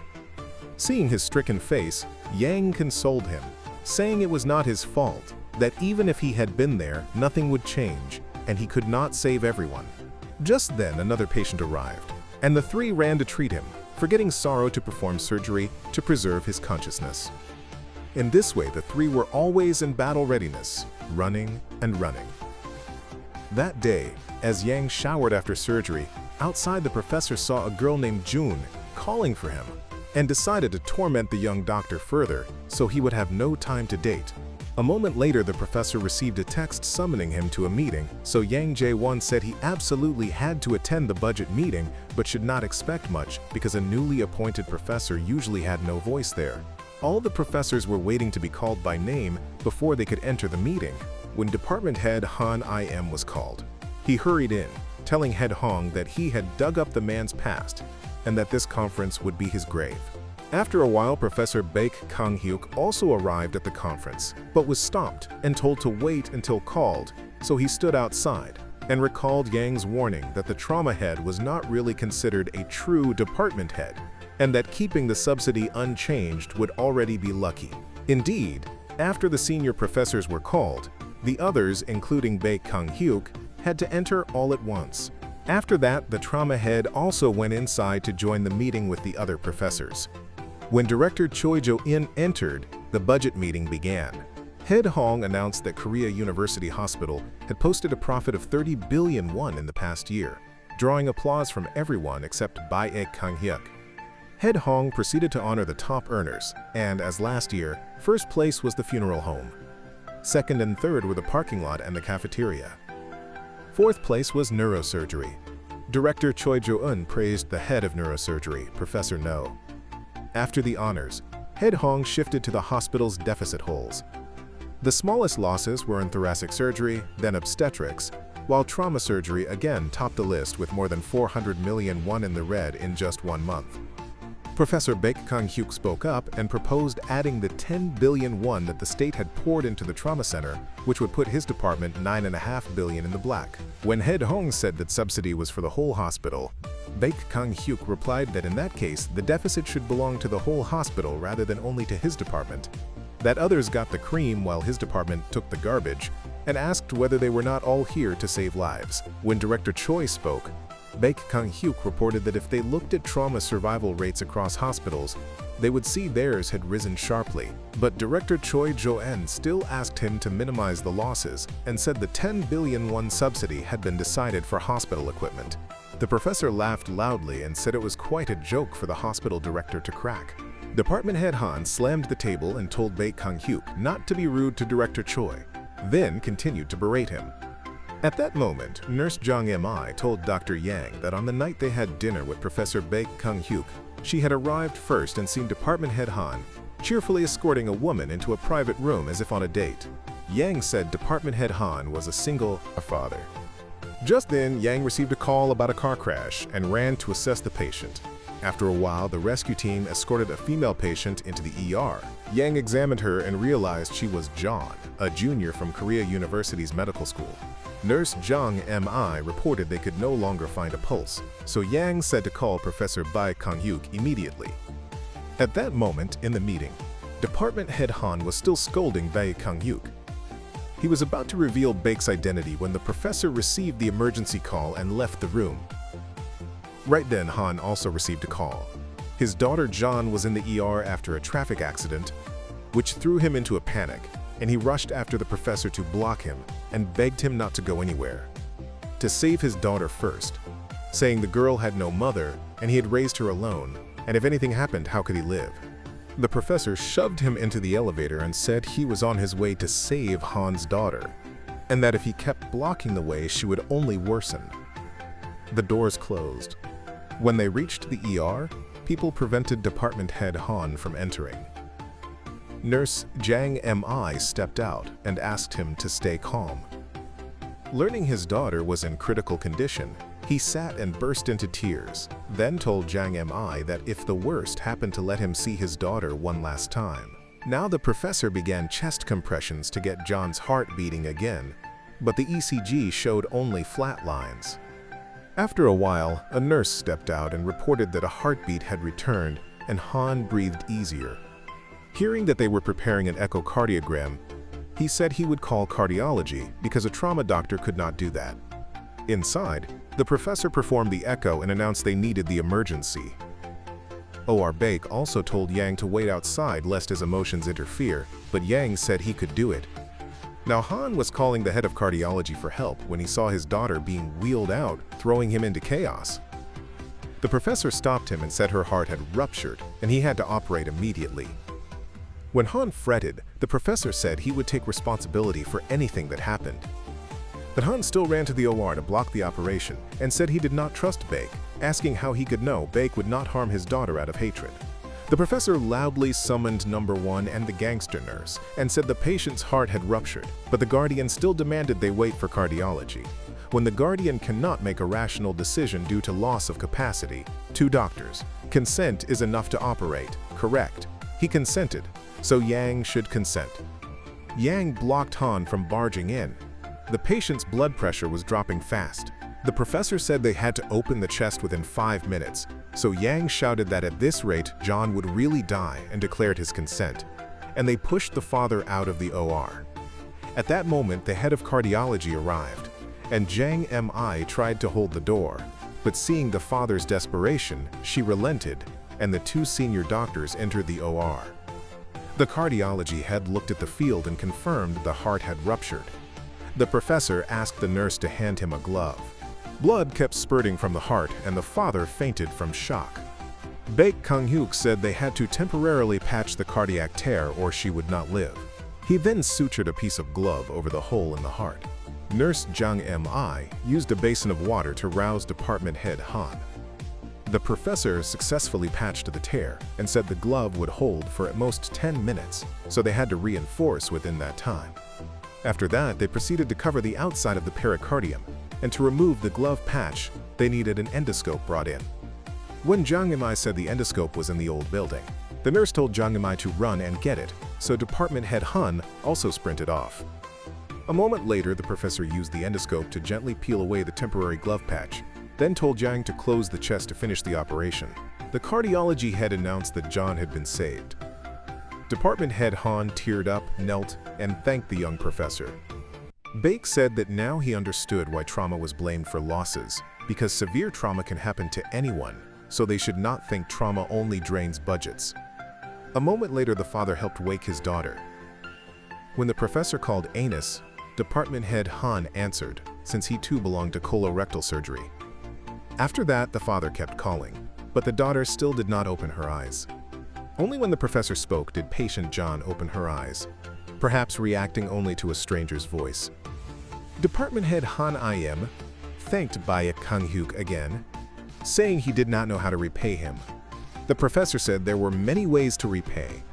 Seeing his stricken face, Yang consoled him, saying it was not his fault, that even if he had been there, nothing would change, and he could not save everyone. Just then, another patient arrived, and the three ran to treat him, forgetting Sorrow to perform surgery to preserve his consciousness. In this way, the three were always in battle readiness, running and running. That day, as Yang showered after surgery, outside the professor saw a girl named June calling for him, and decided to torment the young doctor further so he would have no time to date. A moment later, the professor received a text summoning him to a meeting, so Yang Jae-won said he absolutely had to attend the budget meeting but should not expect much because a newly appointed professor usually had no voice there. All the professors were waiting to be called by name before they could enter the meeting, when department head Han Im was called. He hurried in, telling head Hong that he had dug up the man's past and that this conference would be his grave. After a while, Professor Baek Kang-hyuk also arrived at the conference, but was stopped and told to wait until called, so he stood outside and recalled Yang's warning that the trauma head was not really considered a true department head, and that keeping the subsidy unchanged would already be lucky. Indeed, after the senior professors were called, the others, including Baek Kang-hyuk, had to enter all at once. After that, the trauma head also went inside to join the meeting with the other professors. When Director Choi Jo-in entered, the budget meeting began. Head Hong announced that Korea University Hospital had posted a profit of 30 billion won in the past year, drawing applause from everyone except Baek Kang-hyuk. Head Hong proceeded to honor the top earners, and as last year, first place was the funeral home. Second and third were the parking lot and the cafeteria. Fourth place was neurosurgery. Director Choi Jo-eun praised the head of neurosurgery, Professor No. After the honors, Head Hong shifted to the hospital's deficit holes. The smallest losses were in thoracic surgery, then obstetrics, while trauma surgery again topped the list with more than 400 million won in the red in just 1 month. Professor Baek Kang-hyuk spoke up and proposed adding the 10 billion won that the state had poured into the trauma center, which would put his department 9.5 billion in the black. When Head Hong said that subsidy was for the whole hospital, Baek Kang-hyuk replied that in that case, the deficit should belong to the whole hospital rather than only to his department, that others got the cream while his department took the garbage, and asked whether they were not all here to save lives. When Director Choi spoke, Baek Kang-hyuk reported that if they looked at trauma survival rates across hospitals, they would see theirs had risen sharply. But Director Choi Jo-en still asked him to minimize the losses and said the 10 billion won subsidy had been decided for hospital equipment. The professor laughed loudly and said it was quite a joke for the hospital director to crack. Department head Han slammed the table and told Baek Kang-hyuk not to be rude to Director Choi, then continued to berate him. At that moment, Nurse Jang Mi told Dr. Yang that on the night they had dinner with Professor Baek Kang-hyuk, she had arrived first and seen Department Head Han cheerfully escorting a woman into a private room as if on a date. Yang said Department Head Han was a single father. Just then, Yang received a call about a car crash and ran to assess the patient. After a while, the rescue team escorted a female patient into the ER. Yang examined her and realized she was John, a junior from Korea University's medical school. Nurse Jung Mi reported they could no longer find a pulse, so Yang said to call Professor Bae Kang-hyuk immediately. At that moment in the meeting, Department Head Han was still scolding Bae Kang-hyuk. He was about to reveal Baek's identity when the professor received the emergency call and left the room. Right then, Han also received a call. His daughter John was in the ER after a traffic accident, which threw him into a panic, and he rushed after the professor to block him and begged him not to go anywhere. To save his daughter first, saying the girl had no mother and he had raised her alone, and if anything happened, how could he live? The professor shoved him into the elevator and said he was on his way to save Han's daughter, and that if he kept blocking the way, she would only worsen. The doors closed. When they reached the ER, people prevented Department Head Han from entering. Nurse Jang Mi stepped out and asked him to stay calm. Learning his daughter was in critical condition, he sat and burst into tears, then told Jang Mi that if the worst happened to let him see his daughter one last time. Now the professor began chest compressions to get John's heart beating again, but the ECG showed only flat lines. After a while, a nurse stepped out and reported that a heartbeat had returned and Han breathed easier. Hearing that they were preparing an echocardiogram, he said he would call cardiology because a trauma doctor could not do that. Inside, the professor performed the echo and announced they needed the emergency. O.R. Baek also told Yang to wait outside lest his emotions interfere, but Yang said he could do it. Now Han was calling the head of cardiology for help when he saw his daughter being wheeled out, throwing him into chaos. The professor stopped him and said her heart had ruptured and he had to operate immediately. When Han fretted, the professor said he would take responsibility for anything that happened. But Han still ran to the OR to block the operation and said he did not trust Baek, asking how he could know Baek would not harm his daughter out of hatred. The professor loudly summoned number 1 and the gangster nurse and said the patient's heart had ruptured, but the guardian still demanded they wait for cardiology. When the guardian cannot make a rational decision due to loss of capacity, 2 doctors. Consent is enough to operate, correct. He consented, so Yang should consent. Yang blocked Han from barging in. The patient's blood pressure was dropping fast. The professor said they had to open the chest within 5 minutes, so Yang shouted that at this rate John would really die and declared his consent, and they pushed the father out of the OR. At that moment, the head of cardiology arrived, and Jang Mi tried to hold the door, but seeing the father's desperation, she relented, and the 2 senior doctors entered the OR. The cardiology head looked at the field and confirmed the heart had ruptured. The professor asked the nurse to hand him a glove. Blood kept spurting from the heart, and the father fainted from shock. Baek Kang-hyuk said they had to temporarily patch the cardiac tear or she would not live. He then sutured a piece of glove over the hole in the heart. Nurse Jang Mi used a basin of water to rouse Department Head Han. The professor successfully patched the tear and said the glove would hold for at most 10 minutes, so they had to reinforce within that time. After that, they proceeded to cover the outside of the pericardium, and to remove the glove patch, they needed an endoscope brought in. When Jang Mi said the endoscope was in the old building, the nurse told Jang Mi to run and get it, so Department Head Han also sprinted off. A moment later, the professor used the endoscope to gently peel away the temporary glove patch, then told Jang to close the chest to finish the operation. The cardiology head announced that John had been saved. Department Head Han teared up, knelt, and thanked the young professor. Baek said that now he understood why trauma was blamed for losses, because severe trauma can happen to anyone, so they should not think trauma only drains budgets. A moment later, the father helped wake his daughter. When the professor called anus, Department Head Han answered, since he too belonged to colorectal surgery. After that, the father kept calling, but the daughter still did not open her eyes. Only when the professor spoke did patient John open her eyes, perhaps reacting only to a stranger's voice. Department Head Han Im thanked Baek Kang-hyuk again, saying he did not know how to repay him. The professor said there were many ways to repay,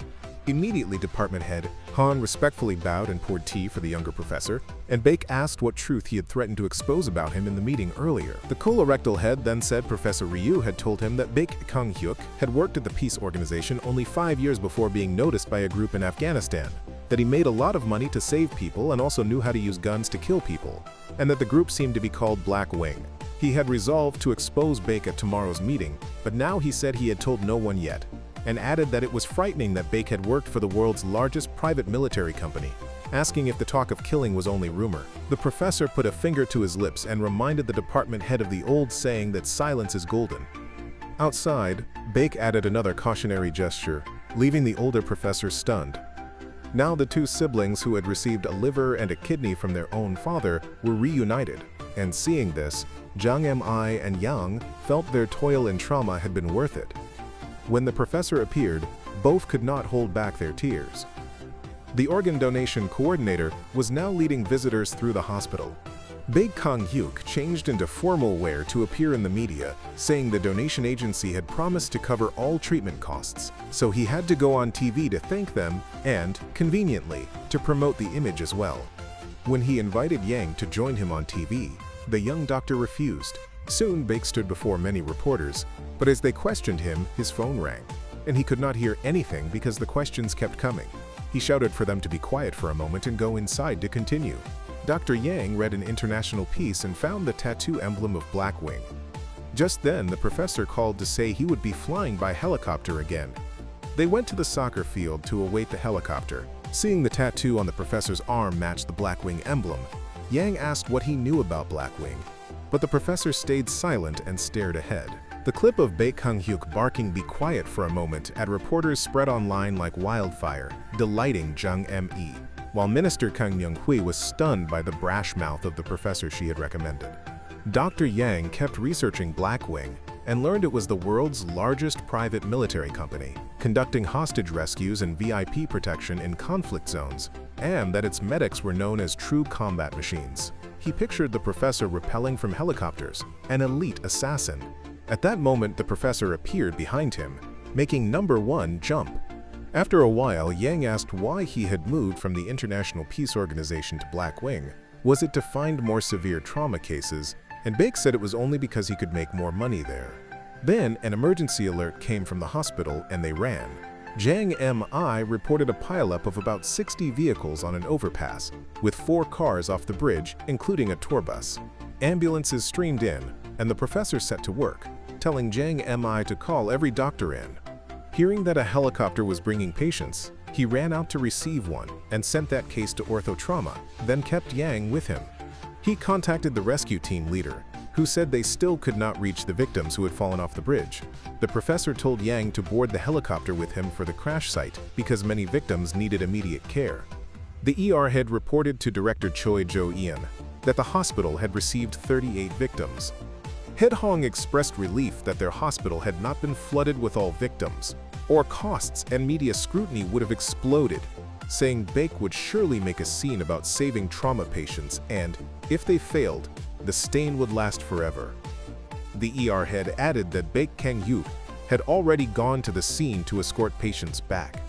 Immediately, department head Han respectfully bowed and poured tea for the younger professor, and Baek asked what truth he had threatened to expose about him in the meeting earlier. The colorectal head then said Professor Ryu had told him that Baek Kang-hyuk had worked at the peace organization only 5 years before being noticed by a group in Afghanistan, that he made a lot of money to save people and also knew how to use guns to kill people, and that the group seemed to be called Black Wing. He had resolved to expose Baek at tomorrow's meeting, but now he said he had told no one yet, and added that it was frightening that Baek had worked for the world's largest private military company, asking if the talk of killing was only rumor. The professor put a finger to his lips and reminded the department head of the old saying that silence is golden. Outside, Baek added another cautionary gesture, leaving the older professor stunned. Now the two siblings who had received a liver and a kidney from their own father were reunited, and seeing this, Jang Mi and Yang felt their toil and trauma had been worth it. When the professor appeared, both could not hold back their tears. The organ donation coordinator was now leading visitors through the hospital. Baek Kang-hyuk changed into formal wear to appear in the media, saying the donation agency had promised to cover all treatment costs, so he had to go on TV to thank them and, conveniently, to promote the image as well. When he invited Yang to join him on TV, the young doctor refused. Soon, Baek stood before many reporters, but as they questioned him, his phone rang, and he could not hear anything because the questions kept coming. He shouted for them to be quiet for a moment and go inside to continue. Dr. Yang read an international piece and found the tattoo emblem of Black Wing. Just then, the professor called to say he would be flying by helicopter again. They went to the soccer field to await the helicopter. Seeing the tattoo on the professor's arm match the Black Wing emblem, Yang asked what he knew about Black Wing, but the professor stayed silent and stared ahead. The clip of Baek Kang-hyuk barking "Be quiet" for a moment at reporters spread online like wildfire, delighting Jang Mi, while Minister Kang Myung-hui was stunned by the brash mouth of the professor she had recommended. Dr. Yang kept researching Black Wing and learned it was the world's largest private military company, conducting hostage rescues and VIP protection in conflict zones, and that its medics were known as true combat machines. He pictured the professor rappelling from helicopters, an elite assassin. At that moment, the professor appeared behind him, making number one jump. After a while, Yang asked why he had moved from the International Peace Organization to Black Wing. Was it to find more severe trauma cases? And Baek said it was only because he could make more money there. Then, an emergency alert came from the hospital and they ran. Jang Mi reported a pileup of about 60 vehicles on an overpass, with 4 cars off the bridge, including a tour bus. Ambulances streamed in, and the professor set to work, telling Jang Mi to call every doctor in. Hearing that a helicopter was bringing patients, he ran out to receive one and sent that case to orthotrauma, then kept Yang with him. He contacted the rescue team leader, who said they still could not reach the victims who had fallen off the bridge. The professor told Yang to board the helicopter with him for the crash site because many victims needed immediate care. The ER head reported to Director Choi Jo-eun that the hospital had received 38 victims. Head Hong expressed relief that their hospital had not been flooded with all victims, or costs and media scrutiny would have exploded, saying Baek would surely make a scene about saving trauma patients and, if they failed, the stain would last forever. The ER head added that Baek Kang-hyuk had already gone to the scene to escort patients back.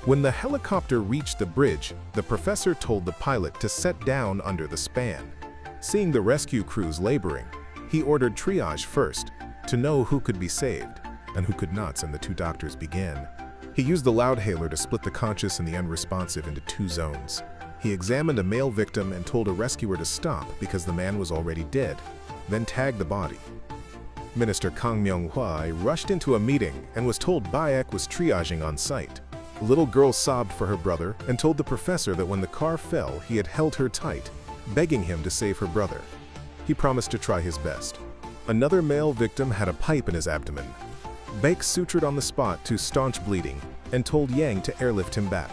When the helicopter reached the bridge, the professor told the pilot to set down under the span. Seeing the rescue crews laboring, he ordered triage first to know who could be saved and who could not, and the 2 doctors began. He used the loudhailer to split the conscious and the unresponsive into 2 zones. He examined a male victim and told a rescuer to stop because the man was already dead, then tagged the body. Minister Kang Myung-hui rushed into a meeting and was told Baek was triaging on site. The little girl sobbed for her brother and told the professor that when the car fell, he had held her tight, begging him to save her brother. He promised to try his best. Another male victim had a pipe in his abdomen. Baek sutured on the spot to staunch bleeding and told Yang to airlift him back.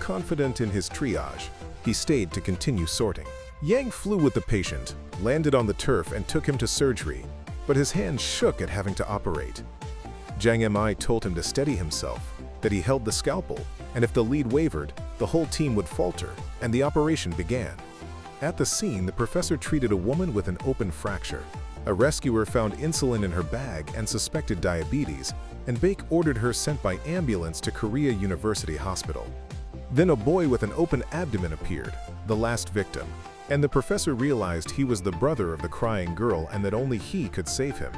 Confident in his triage, he stayed to continue sorting. Yang flew with the patient, landed on the turf and took him to surgery, but his hands shook at having to operate. Jang Mi told him to steady himself, that he held the scalpel, and if the lead wavered, the whole team would falter, and the operation began. At the scene, the professor treated a woman with an open fracture. A rescuer found insulin in her bag and suspected diabetes, and Baek ordered her sent by ambulance to Korea University Hospital. Then a boy with an open abdomen appeared, the last victim, and the professor realized he was the brother of the crying girl and that only he could save him.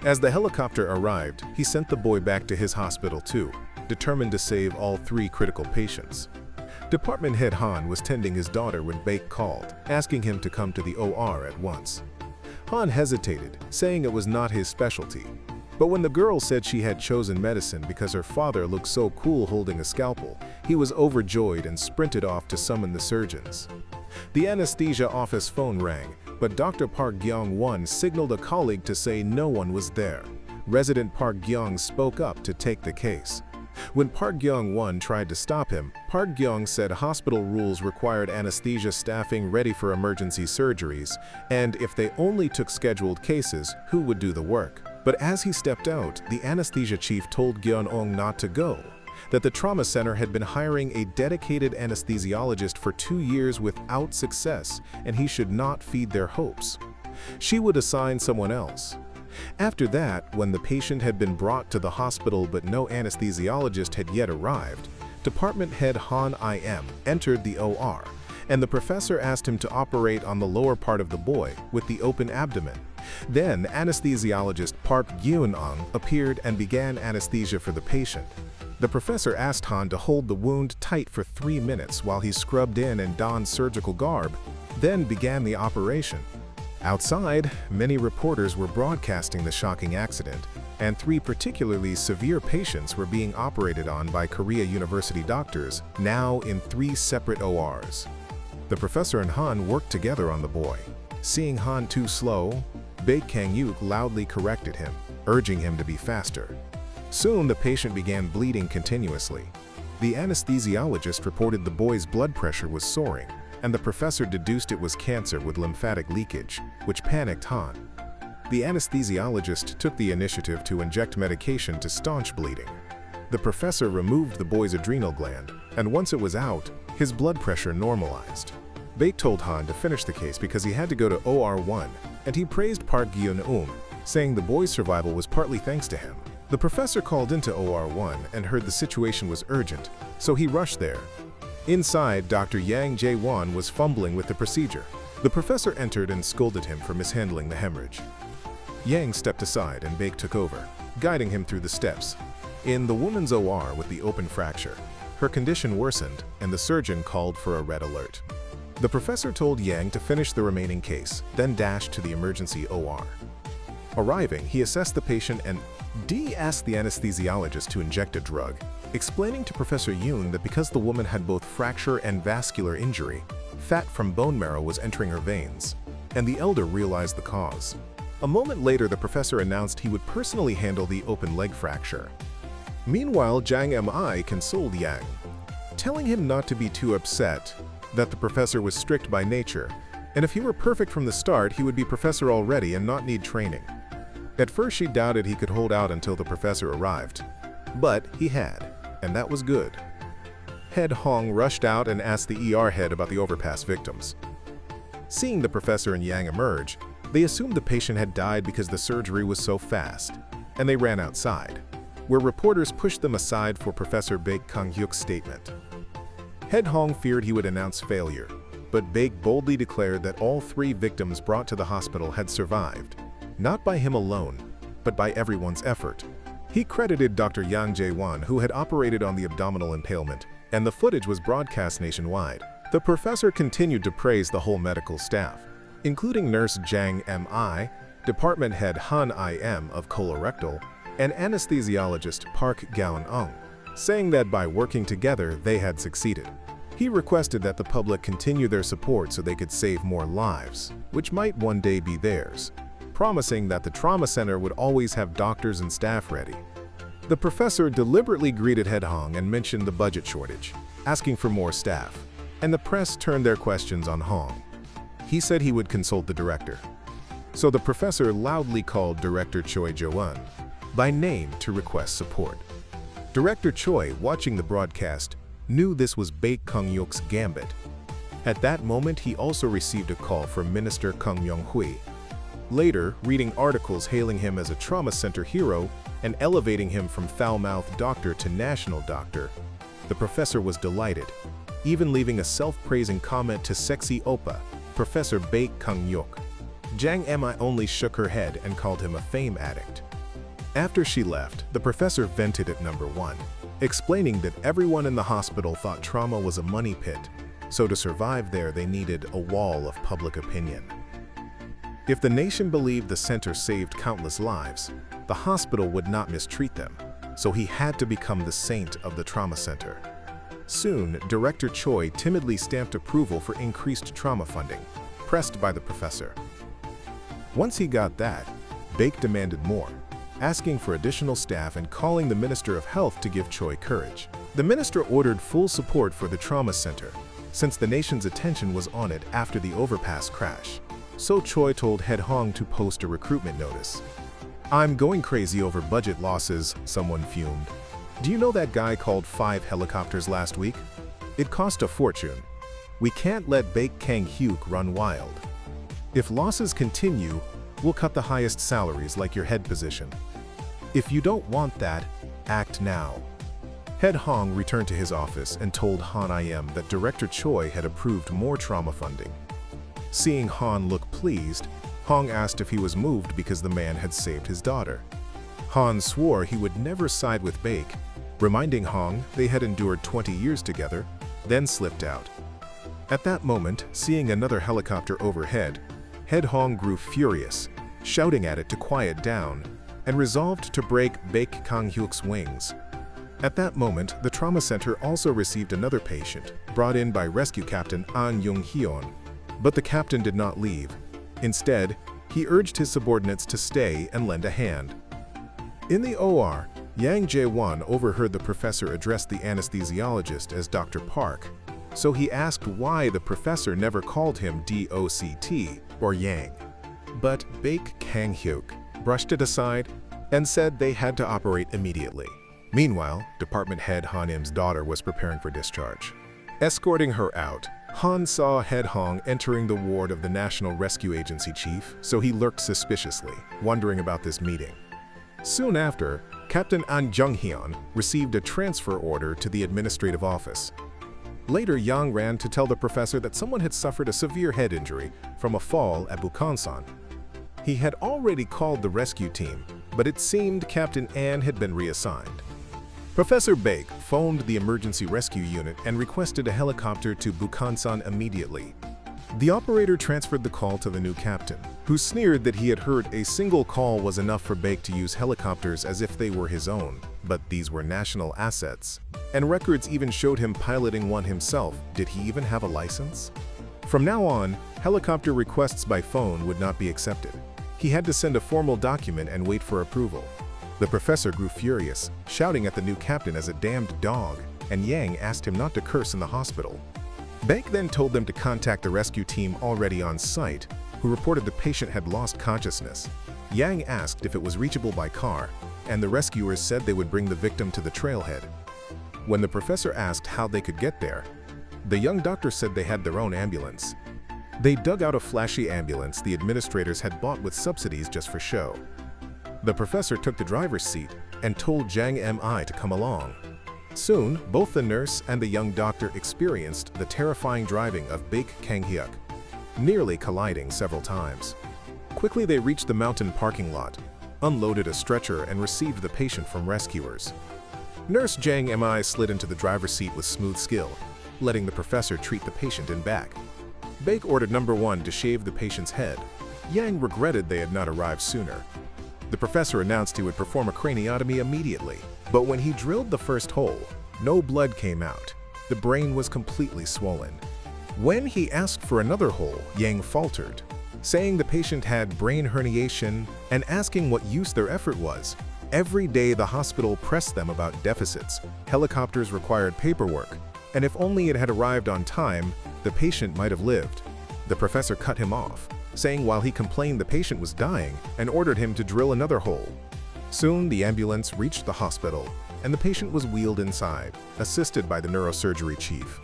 As the helicopter arrived, he sent the boy back to his hospital too, determined to save all 3 critical patients. Department head Han was tending his daughter when Baek called, asking him to come to the OR at once. Han hesitated, saying it was not his specialty. But when the girl said she had chosen medicine because her father looked so cool holding a scalpel, he was overjoyed and sprinted off to summon the surgeons. The anesthesia office phone rang, but Dr. Park Gyong-won signaled a colleague to say no one was there. Resident Park Gyong spoke up to take the case. When Park Gyong-won tried to stop him, Park Gyong said hospital rules required anesthesia staffing ready for emergency surgeries, and if they only took scheduled cases, who would do the work? But as he stepped out, the anesthesia chief told Gyeon-ong not to go, that the trauma center had been hiring a dedicated anesthesiologist for 2 years without success, and he should not feed their hopes. She would assign someone else. After that, when the patient had been brought to the hospital but no anesthesiologist had yet arrived, department head Han Im entered the OR, and the professor asked him to operate on the lower part of the boy with the open abdomen. Then anesthesiologist Park Gyun-ong appeared and began anesthesia for the patient. The professor asked Han to hold the wound tight for 3 minutes while he scrubbed in and donned surgical garb, then began the operation. Outside, many reporters were broadcasting the shocking accident, and 3 particularly severe patients were being operated on by Korea University doctors, now in 3 separate ORs. The professor and Han worked together on the boy. Seeing Han too slow, Baek Kang-yuk loudly corrected him, urging him to be faster. Soon the patient began bleeding continuously. The anesthesiologist reported the boy's blood pressure was soaring, and the professor deduced it was cancer with lymphatic leakage, which panicked Han. The anesthesiologist took the initiative to inject medication to staunch bleeding. The professor removed the boy's adrenal gland, and once it was out, his blood pressure normalized. Baek told Han to finish the case because he had to go to OR 1, and he praised Park Gyun-um, saying the boy's survival was partly thanks to him. The professor called into OR 1 and heard the situation was urgent, so he rushed there. Inside, Dr. Yang Jae-won was fumbling with the procedure. The professor entered and scolded him for mishandling the hemorrhage. Yang stepped aside and Baek took over, guiding him through the steps. In the woman's OR with the open fracture, her condition worsened and the surgeon called for a red alert. The professor told Yang to finish the remaining case, then dashed to the emergency OR. Arriving, he assessed the patient and asked the anesthesiologist to inject a drug, explaining to Professor Yoon that because the woman had both fracture and vascular injury, fat from bone marrow was entering her veins, and the elder realized the cause. A moment later, the professor announced he would personally handle the open leg fracture. Meanwhile, Jang Mi consoled Yang, telling him not to be too upset, that the professor was strict by nature, and if he were perfect from the start, he would be professor already and not need training. At first, she doubted he could hold out until the professor arrived, but he had, and that was good. Head Hong rushed out and asked the ER head about the overpass victims. Seeing the professor and Yang emerge, they assumed the patient had died because the surgery was so fast, and they ran outside, where reporters pushed them aside for Professor Baek Kang-hyuk's statement. Head Hong feared he would announce failure, but Baek boldly declared that all 3 victims brought to the hospital had survived, not by him alone, but by everyone's effort. He credited Dr. Yang Jae-won, who had operated on the abdominal impalement, and the footage was broadcast nationwide. The professor continued to praise the whole medical staff, including nurse Jang Mi, department head Han Im of colorectal, and anesthesiologist Park Gaon-ung, saying that by working together they had succeeded. He requested that the public continue their support so they could save more lives, which might one day be theirs, promising that the trauma center would always have doctors and staff ready. The professor deliberately greeted Head Hong and mentioned the budget shortage, asking for more staff, and the press turned their questions on Hong. He said he would consult the director. So the professor loudly called Director Choi Jo-eun by name to request support. Director Choi, watching the broadcast, knew this was Baek Kang-hyuk's gambit. At that moment, he also received a call from Minister Kang Myung-hui. Later, reading articles hailing him as a trauma center hero and elevating him from foul-mouthed doctor to national doctor. The professor was delighted, even leaving a self-praising comment to sexy oppa, Professor Baek Kang-hyuk. Jang Mi only shook her head and called him a fame addict. After she left, the professor vented at number 1, explaining that everyone in the hospital thought trauma was a money pit, so to survive there they needed a wall of public opinion. If the nation believed the center saved countless lives, the hospital would not mistreat them, so he had to become the saint of the trauma center. Soon, Director Choi timidly stamped approval for increased trauma funding, pressed by the professor. Once he got that, Baek demanded more, asking for additional staff and calling the Minister of Health to give Choi courage. The minister ordered full support for the trauma center, since the nation's attention was on it after the overpass crash. So Choi told Head Hong to post a recruitment notice. "I'm going crazy over budget losses," someone fumed. "Do you know that guy called 5 helicopters last week? It cost a fortune. We can't let Baek Kang-hyuk run wild. If losses continue, we'll cut the highest salaries like your head position. If you don't want that, act now." Head Hong returned to his office and told Han Im that Director Choi had approved more trauma funding. Seeing Han look pleased, Hong asked if he was moved because the man had saved his daughter. Han swore he would never side with Baek, reminding Hong they had endured 20 years together, then slipped out. At that moment, seeing another helicopter overhead, Head Hong grew furious, shouting at it to quiet down, and resolved to break Baek Kang-hyuk's wings. At that moment, the trauma center also received another patient, brought in by rescue captain An Jung-hyun. But the captain did not leave. Instead, he urged his subordinates to stay and lend a hand. In the OR, Yang Jae-won overheard the professor address the anesthesiologist as Dr. Park, so he asked why the professor never called him DOCT or Yang. But Baek Kang-hyuk brushed it aside and said they had to operate immediately. Meanwhile, department head Han Im's daughter was preparing for discharge. Escorting her out, Han saw Head Hong entering the ward of the National Rescue Agency chief, so he lurked suspiciously, wondering about this meeting. Soon after, Captain An Jung-hyun received a transfer order to the administrative office. Later, Yang ran to tell the professor that someone had suffered a severe head injury from a fall at Bukhansan. He had already called the rescue team, but it seemed Captain An had been reassigned. Professor Baek phoned the emergency rescue unit and requested a helicopter to Bukhansan immediately. The operator transferred the call to the new captain, who sneered that he had heard a single call was enough for Baek to use helicopters as if they were his own, but these were national assets. And records even showed him piloting one himself. Did he even have a license? From now on, helicopter requests by phone would not be accepted. He had to send a formal document and wait for approval. The professor grew furious, shouting at the new captain as a damned dog, and Yang asked him not to curse in the hospital. Baek then told them to contact the rescue team already on site, who reported the patient had lost consciousness. Yang asked if it was reachable by car, and the rescuers said they would bring the victim to the trailhead. When the professor asked how they could get there, the young doctor said they had their own ambulance. They dug out a flashy ambulance the administrators had bought with subsidies just for show. The professor took the driver's seat and told Jang Mi to come along. Soon, both the nurse and the young doctor experienced the terrifying driving of Baek Kang-hyuk, nearly colliding several times. Quickly they reached the mountain parking lot, unloaded a stretcher and received the patient from rescuers. Nurse Jang Mi slid into the driver's seat with smooth skill, letting the professor treat the patient in back. Baek ordered number 1 to shave the patient's head. Yang regretted they had not arrived sooner. The professor announced he would perform a craniotomy immediately, but when he drilled the first hole, no blood came out. The brain was completely swollen. When he asked for another hole, Yang faltered, saying the patient had brain herniation and asking what use their effort was. Every day the hospital pressed them about deficits. Helicopters required paperwork, and if only it had arrived on time, the patient might have lived. The professor cut him off, saying while he complained the patient was dying and ordered him to drill another hole. Soon the ambulance reached the hospital and the patient was wheeled inside, assisted by the neurosurgery chief.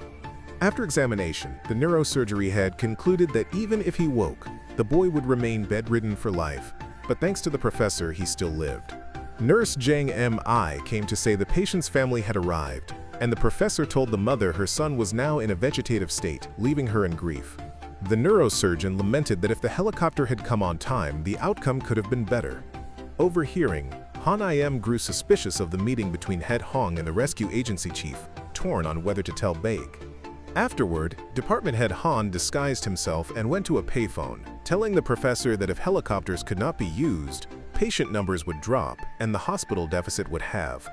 After examination, the neurosurgery head concluded that even if he woke, the boy would remain bedridden for life, but thanks to the professor he still lived. Nurse Jang Mi came to say the patient's family had arrived, and the professor told the mother her son was now in a vegetative state, leaving her in grief. The neurosurgeon lamented that if the helicopter had come on time, the outcome could have been better. Overhearing, Han Im grew suspicious of the meeting between Head Hong and the rescue agency chief, torn on whether to tell Baek. Afterward, Department Head Han disguised himself and went to a payphone, telling the professor that if helicopters could not be used, patient numbers would drop and the hospital deficit would halve.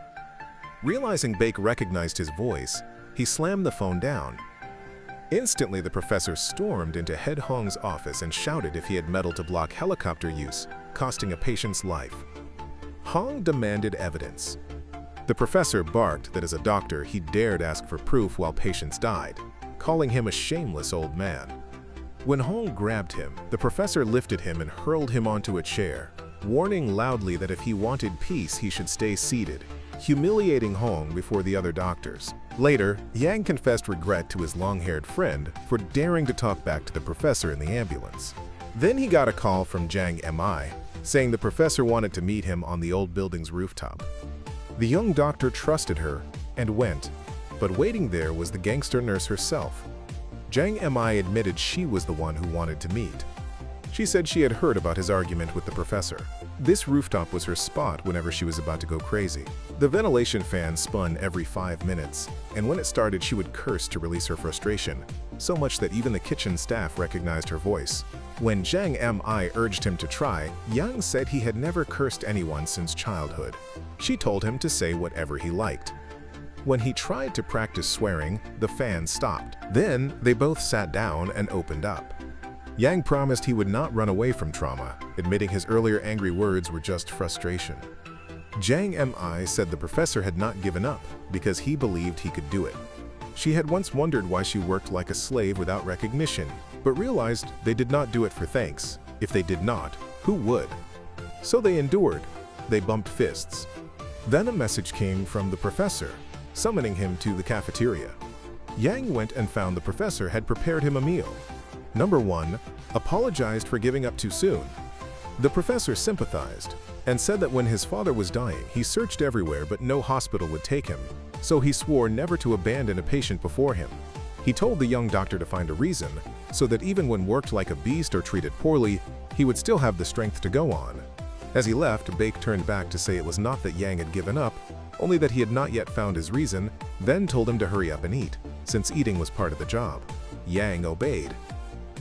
Realizing Baek recognized his voice, he slammed the phone down. Instantly, the professor stormed into Head Hong's office and shouted if he had meddled to block helicopter use, costing a patient's life. Hong demanded evidence. The professor barked that as a doctor he dared ask for proof while patients died, calling him a shameless old man. When Hong grabbed him, the professor lifted him and hurled him onto a chair, warning loudly that if he wanted peace he should stay seated, humiliating Hong before the other doctors. Later, Yang confessed regret to his long-haired friend for daring to talk back to the professor in the ambulance. Then he got a call from Jang Mi, saying the professor wanted to meet him on the old building's rooftop. The young doctor trusted her and went, but waiting there was the gangster nurse herself. Jang Mi admitted she was the one who wanted to meet. She said she had heard about his argument with the professor. This rooftop was her spot whenever she was about to go crazy. The ventilation fan spun every 5 minutes, and when it started she would curse to release her frustration, so much that even the kitchen staff recognized her voice. When Jang Mi urged him to try, Yang said he had never cursed anyone since childhood. She told him to say whatever he liked. When he tried to practice swearing, the fan stopped. Then they both sat down and opened up. Yang promised he would not run away from trauma, admitting his earlier angry words were just frustration. Jang Mi said the professor had not given up because he believed he could do it. She had once wondered why she worked like a slave without recognition, but realized they did not do it for thanks. If they did not, who would? So they endured. They bumped fists. Then a message came from the professor, summoning him to the cafeteria. Yang went and found the professor had prepared him a meal. Number 1, apologized for giving up too soon. The professor sympathized and said that when his father was dying, he searched everywhere but no hospital would take him, so he swore never to abandon a patient before him. He told the young doctor to find a reason, so that even when worked like a beast or treated poorly, he would still have the strength to go on. As he left, Baek turned back to say it was not that Yang had given up, only that he had not yet found his reason, then told him to hurry up and eat, since eating was part of the job. Yang obeyed.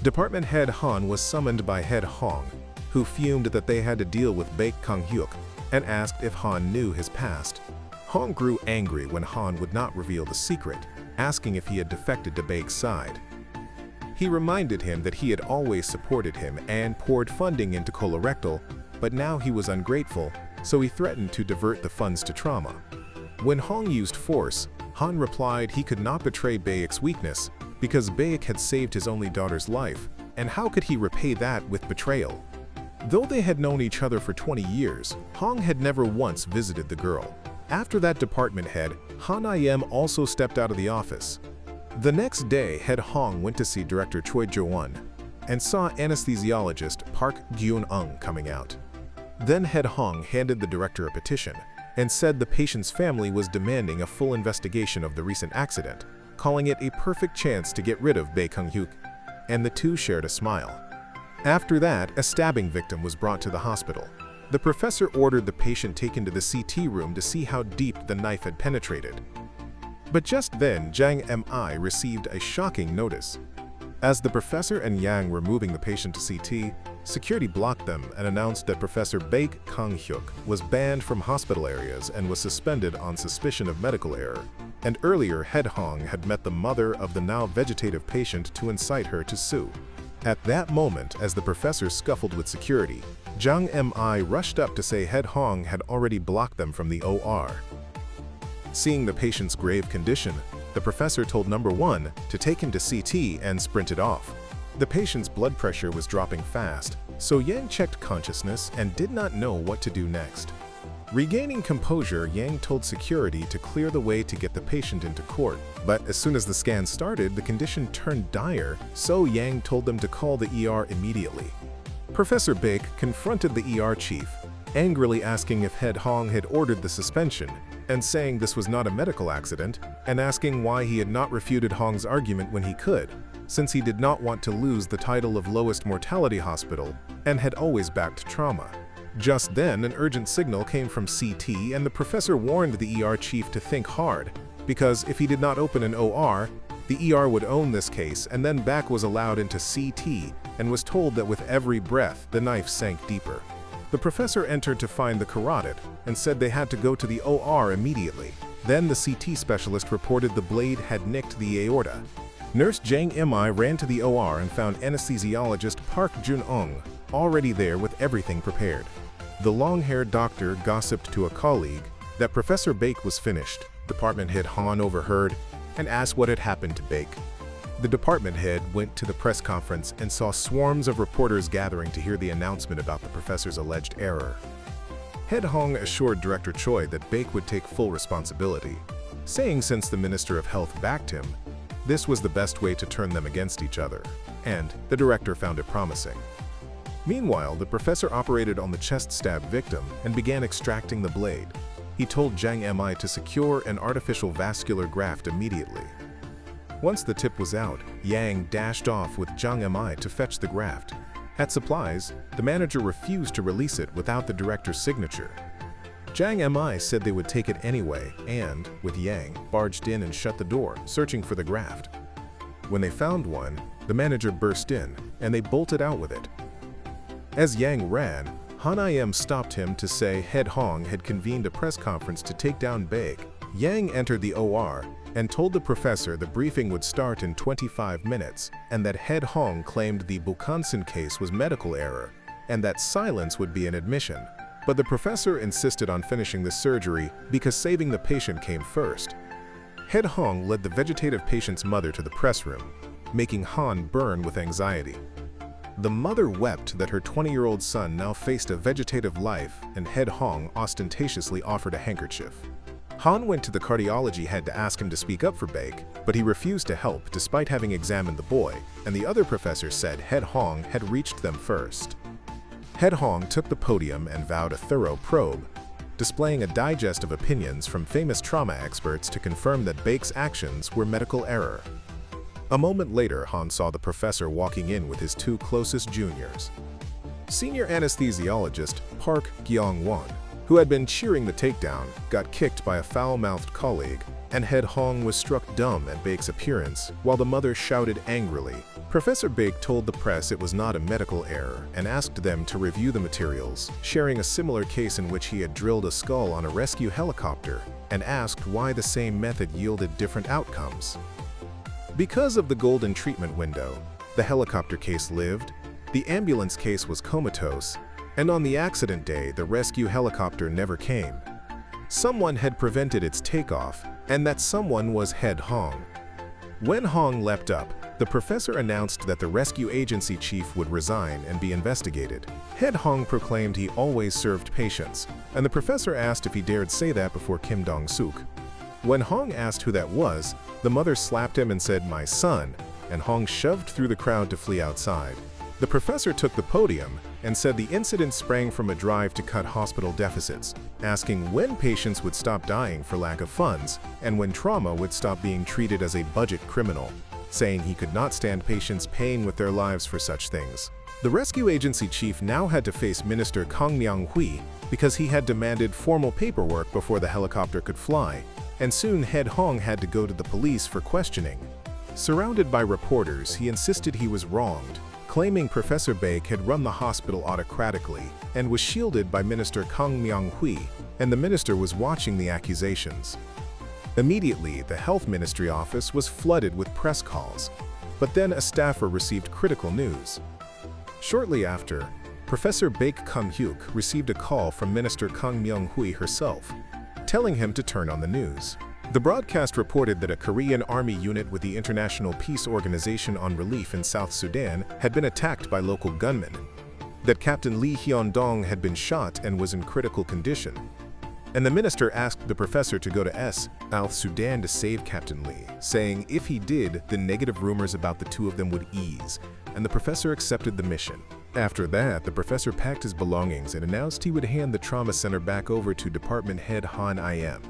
Department Head Han was summoned by Head Hong, who fumed that they had to deal with Baek Kang-hyuk and asked if Han knew his past. Hong grew angry when Han would not reveal the secret, asking if he had defected to Baek's side. He reminded him that he had always supported him and poured funding into colorectal, but now he was ungrateful, so he threatened to divert the funds to trauma. When Hong used force, Han replied he could not betray Baek's weakness because Baek had saved his only daughter's life, and how could he repay that with betrayal? Though they had known each other for 20 years, Hong had never once visited the girl. After that department head, Han Im also stepped out of the office. The next day, Head Hong went to see Director Choi Jo-won and saw anesthesiologist Park Gyun-ung coming out. Then Head Hong handed the director a petition and said the patient's family was demanding a full investigation of the recent accident, calling it a perfect chance to get rid of Baek Kang-hyuk, and the two shared a smile. After that, a stabbing victim was brought to the hospital. The professor ordered the patient taken to the CT room to see how deep the knife had penetrated. But just then, Jang Mi received a shocking notice. As the professor and Yang were moving the patient to CT, security blocked them and announced that Professor Baek Kang-hyuk was banned from hospital areas and was suspended on suspicion of medical error. And earlier, Head Hong had met the mother of the now vegetative patient to incite her to sue. At that moment, as the professor scuffled with security, Jang Mi rushed up to say Head Hong had already blocked them from the OR. Seeing the patient's grave condition, the professor told Number 1 to take him to CT and sprinted off. The patient's blood pressure was dropping fast, so Yang checked consciousness and did not know what to do next. Regaining composure, Yang told security to clear the way to get the patient into court. But as soon as the scan started, the condition turned dire, so Yang told them to call the ER immediately. Professor Baek confronted the ER chief angrily asking if Head Hong had ordered the suspension, and saying this was not a medical accident, and asking why he had not refuted Hong's argument when he could, since he did not want to lose the title of lowest mortality hospital and had always backed trauma. Just then, an urgent signal came from CT, and the professor warned the ER chief to think hard, because if he did not open an OR, the ER would own this case, and then back was allowed into CT and was told that with every breath, the knife sank deeper. The professor entered to find the carotid and said they had to go to the OR immediately. Then the CT specialist reported the blade had nicked the aorta. Nurse Jang Mi ran to the OR and found anesthesiologist Park Jun-ung already there with everything prepared. The long-haired doctor gossiped to a colleague that Professor Baek was finished. Department head Han overheard and asked what had happened to Baek. The department head went to the press conference and saw swarms of reporters gathering to hear the announcement about the professor's alleged error. Head Hong assured Director Choi that Baek would take full responsibility, saying since the Minister of Health backed him, this was the best way to turn them against each other, and the director found it promising. Meanwhile, the professor operated on the chest stab victim and began extracting the blade. He told Jang Mi to secure an artificial vascular graft immediately. Once the tip was out, Yang dashed off with Jang Mi to fetch the graft. At supplies, the manager refused to release it without the director's signature. Jang Mi said they would take it anyway and, with Yang, barged in and shut the door, searching for the graft. When they found one, the manager burst in, and they bolted out with it. As Yang ran, Han Im stopped him to say Head Hong had convened a press conference to take down Baek. Yang entered the OR and told the professor the briefing would start in 25 minutes and that Head Hong claimed the Bukansan case was medical error and that silence would be an admission. But the professor insisted on finishing the surgery because saving the patient came first. Head Hong led the vegetative patient's mother to the press room, making Han burn with anxiety. The mother wept that her 20-year-old son now faced a vegetative life, and Head Hong ostentatiously offered a handkerchief. Han went to the cardiology head to ask him to speak up for Baek, but he refused to help despite having examined the boy, and the other professor said Head Hong had reached them first. Head Hong took the podium and vowed a thorough probe, displaying a digest of opinions from famous trauma experts to confirm that Baek's actions were medical error. A moment later, Han saw the professor walking in with his two closest juniors. Senior anesthesiologist Park Gyong-won, who had been cheering the takedown, got kicked by a foul-mouthed colleague, and Head Hong was struck dumb at Baek's appearance, while the mother shouted angrily. Professor Baek told the press it was not a medical error and asked them to review the materials, sharing a similar case in which he had drilled a skull on a rescue helicopter, and asked why the same method yielded different outcomes. Because of the golden treatment window, the helicopter case lived, the ambulance case was comatose, and on the accident day, the rescue helicopter never came. Someone had prevented its takeoff, and that someone was Head Hong. When Hong leapt up, the professor announced that the rescue agency chief would resign and be investigated. Head Hong proclaimed he always served patients, and the professor asked if he dared say that before Kim Dong-suk. When Hong asked who that was, the mother slapped him and said, "My son," and Hong shoved through the crowd to flee outside. The professor took the podium and said the incident sprang from a drive to cut hospital deficits, asking when patients would stop dying for lack of funds and when trauma would stop being treated as a budget criminal, saying he could not stand patients paying with their lives for such things. The rescue agency chief now had to face Minister Kang Myung-hui because he had demanded formal paperwork before the helicopter could fly, and soon Head Hong had to go to the police for questioning. Surrounded by reporters, he insisted he was wronged, claiming Professor Baek had run the hospital autocratically and was shielded by Minister Kang Myung-hui, and the minister was watching the accusations. Immediately, the Health Ministry office was flooded with press calls, but then a staffer received critical news. Shortly after, Professor Baek Kang-hyuk received a call from Minister Kang Myung-hui herself, telling him to turn on the news. The broadcast reported that a Korean army unit with the International Peace Organization on Relief in South Sudan had been attacked by local gunmen, that Captain Lee Hyun-dong had been shot and was in critical condition, and the minister asked the professor to go to South Sudan to save Captain Lee, saying if he did, the negative rumors about the two of them would ease, and the professor accepted the mission. After that, the professor packed his belongings and announced he would hand the trauma center back over to department head Han Im.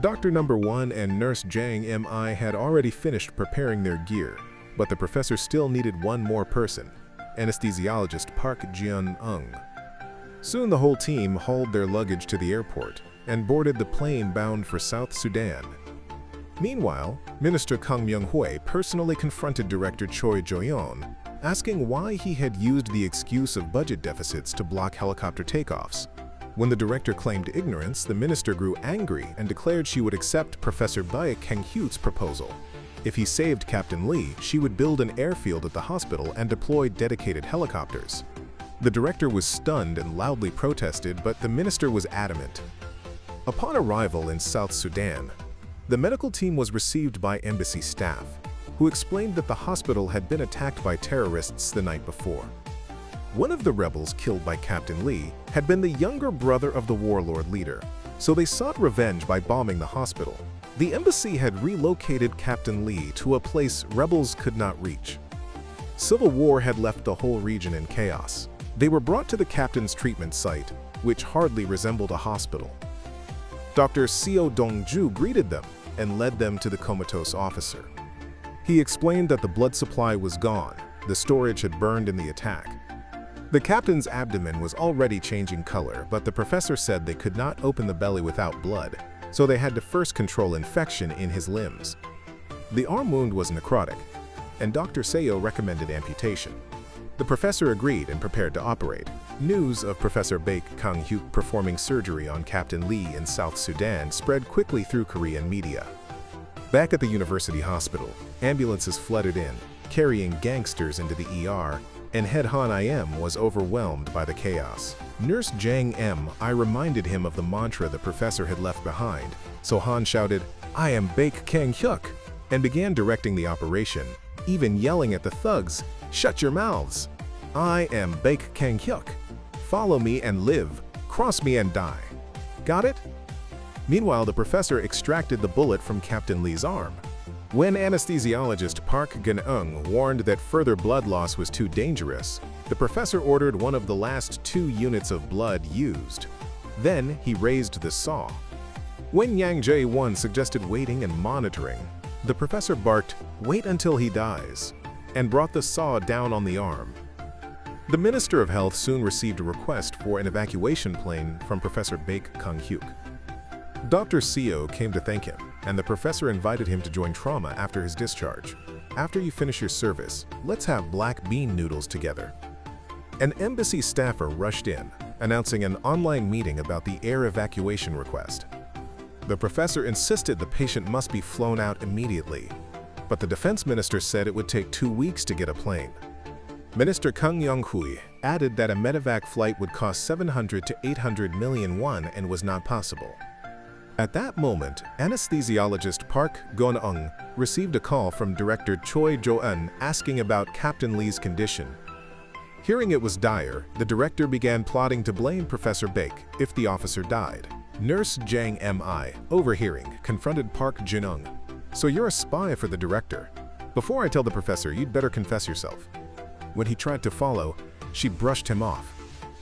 Doctor Number 1 and Nurse Jang Mi had already finished preparing their gear, but the professor still needed one more person, anesthesiologist Park Jin-ung. Soon the whole team hauled their luggage to the airport and boarded the plane bound for South Sudan. Meanwhile, Minister Kang Myung-hoi personally confronted Director Choi Jo-yeon, asking why he had used the excuse of budget deficits to block helicopter takeoffs. When the director claimed ignorance, the minister grew angry and declared she would accept Professor Baek Kang-hyuk's proposal. If he saved Captain Lee, she would build an airfield at the hospital and deploy dedicated helicopters. The director was stunned and loudly protested, but the minister was adamant. Upon arrival in South Sudan, the medical team was received by embassy staff, who explained that the hospital had been attacked by terrorists the night before. One of the rebels killed by Captain Lee had been the younger brother of the warlord leader, so they sought revenge by bombing the hospital. The embassy had relocated Captain Lee to a place rebels could not reach. Civil war had left the whole region in chaos. They were brought to the captain's treatment site, which hardly resembled a hospital. Dr. Seo Dong-ju greeted them and led them to the comatose officer. He explained that the blood supply was gone, the storage had burned in the attack. The captain's abdomen was already changing color, but the professor said they could not open the belly without blood, so they had to first control infection in his limbs. The arm wound was necrotic, and Dr. Seo recommended amputation. The professor agreed and prepared to operate. News of Professor Baek Kang-hyuk performing surgery on Captain Lee in South Sudan spread quickly through Korean media. Back at the university hospital, ambulances flooded in, carrying gangsters into the ER, and head Han Im was overwhelmed by the chaos. Nurse Jang Mi reminded him of the mantra the professor had left behind, so Han shouted, "I am Baek Kang-hyuk," and began directing the operation, even yelling at the thugs, "Shut your mouths! I am Baek Kang-hyuk. Follow me and live, cross me and die." Got it? Meanwhile, the professor extracted the bullet from Captain Lee's arm. When anesthesiologist Park Jin-ung warned that further blood loss was too dangerous, the professor ordered one of the last 2 units of blood used. Then he raised the saw. When Yang Jae-won suggested waiting and monitoring, the professor barked, "Wait until he dies," and brought the saw down on the arm. The Minister of Health soon received a request for an evacuation plane from Professor Baek Kang-hyuk. Dr. Seo came to thank him, and the professor invited him to join trauma after his discharge. "After you finish your service, let's have black bean noodles together." An embassy staffer rushed in, announcing an online meeting about the air evacuation request. The professor insisted the patient must be flown out immediately, but the defense minister said it would take 2 weeks to get a plane. Minister Kang Yong-hui added that a medevac flight would cost 700 to 800 million won and was not possible. At that moment, anesthesiologist Park Gon-ung received a call from director Choi Jo-eun asking about Captain Lee's condition. Hearing it was dire, the director began plotting to blame Professor Baek if the officer died. Nurse Jang Mi, overhearing, confronted Park Jin-ung. "So you're a spy for the director. Before I tell the professor, you'd better confess yourself." When he tried to follow, she brushed him off.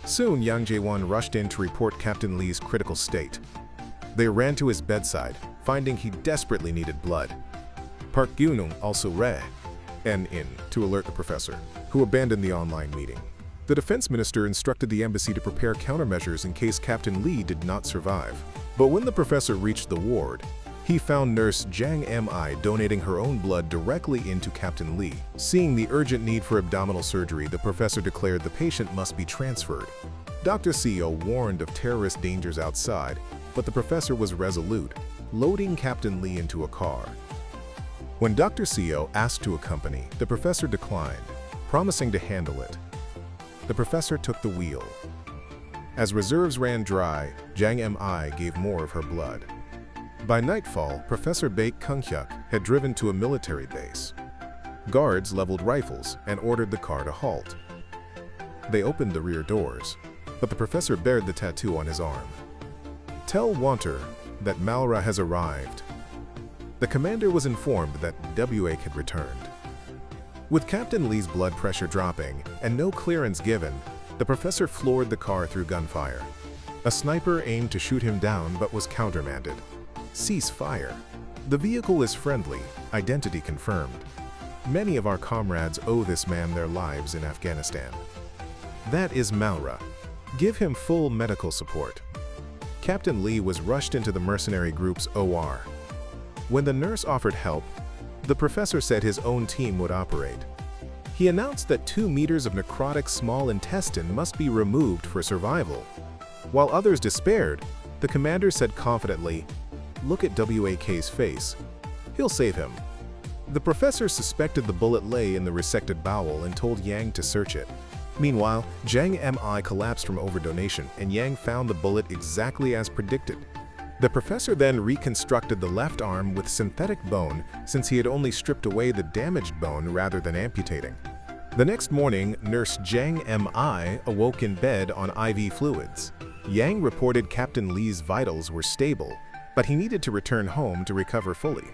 Soon, Yang Jae-won rushed in to report Captain Lee's critical state. They ran to his bedside, finding he desperately needed blood. Park Gyun-ung also ran in to alert the professor, who abandoned the online meeting. The defense minister instructed the embassy to prepare countermeasures in case Captain Lee did not survive. But when the professor reached the ward, he found nurse Jang Mi donating her own blood directly into Captain Lee. Seeing the urgent need for abdominal surgery, the professor declared the patient must be transferred. Dr. Seo warned of terrorist dangers outside, but the professor was resolute, loading Captain Lee into a car. When Dr. Seo asked to accompany, the professor declined, promising to handle it. The professor took the wheel. As reserves ran dry, Jang Mi gave more of her blood. By nightfall, Professor Baek Kang-hyuk had driven to a military base. Guards leveled rifles and ordered the car to halt. They opened the rear doors, but the professor bared the tattoo on his arm. "Tell Wanter that Malra has arrived." The commander was informed that WA had returned. With Captain Lee's blood pressure dropping and no clearance given, the professor floored the car through gunfire. A sniper aimed to shoot him down but was countermanded. Cease fire. The vehicle is friendly, identity confirmed. Many of our comrades owe this man their lives in Afghanistan. That is Maura. Give him full medical support. Captain Lee was rushed into the mercenary group's OR. When the nurse offered help, the professor said his own team would operate. He announced that 2 meters of necrotic small intestine must be removed for survival. While others despaired, the commander said confidently, "Look at WAK's face. He'll save him." The professor suspected the bullet lay in the resected bowel and told Yang to search it. Meanwhile, Zhang Mi collapsed from overdonation and Yang found the bullet exactly as predicted. The professor then reconstructed the left arm with synthetic bone since he had only stripped away the damaged bone rather than amputating. The next morning, nurse Zhang Mi awoke in bed on IV fluids. Yang reported Captain Lee's vitals were stable, but he needed to return home to recover fully.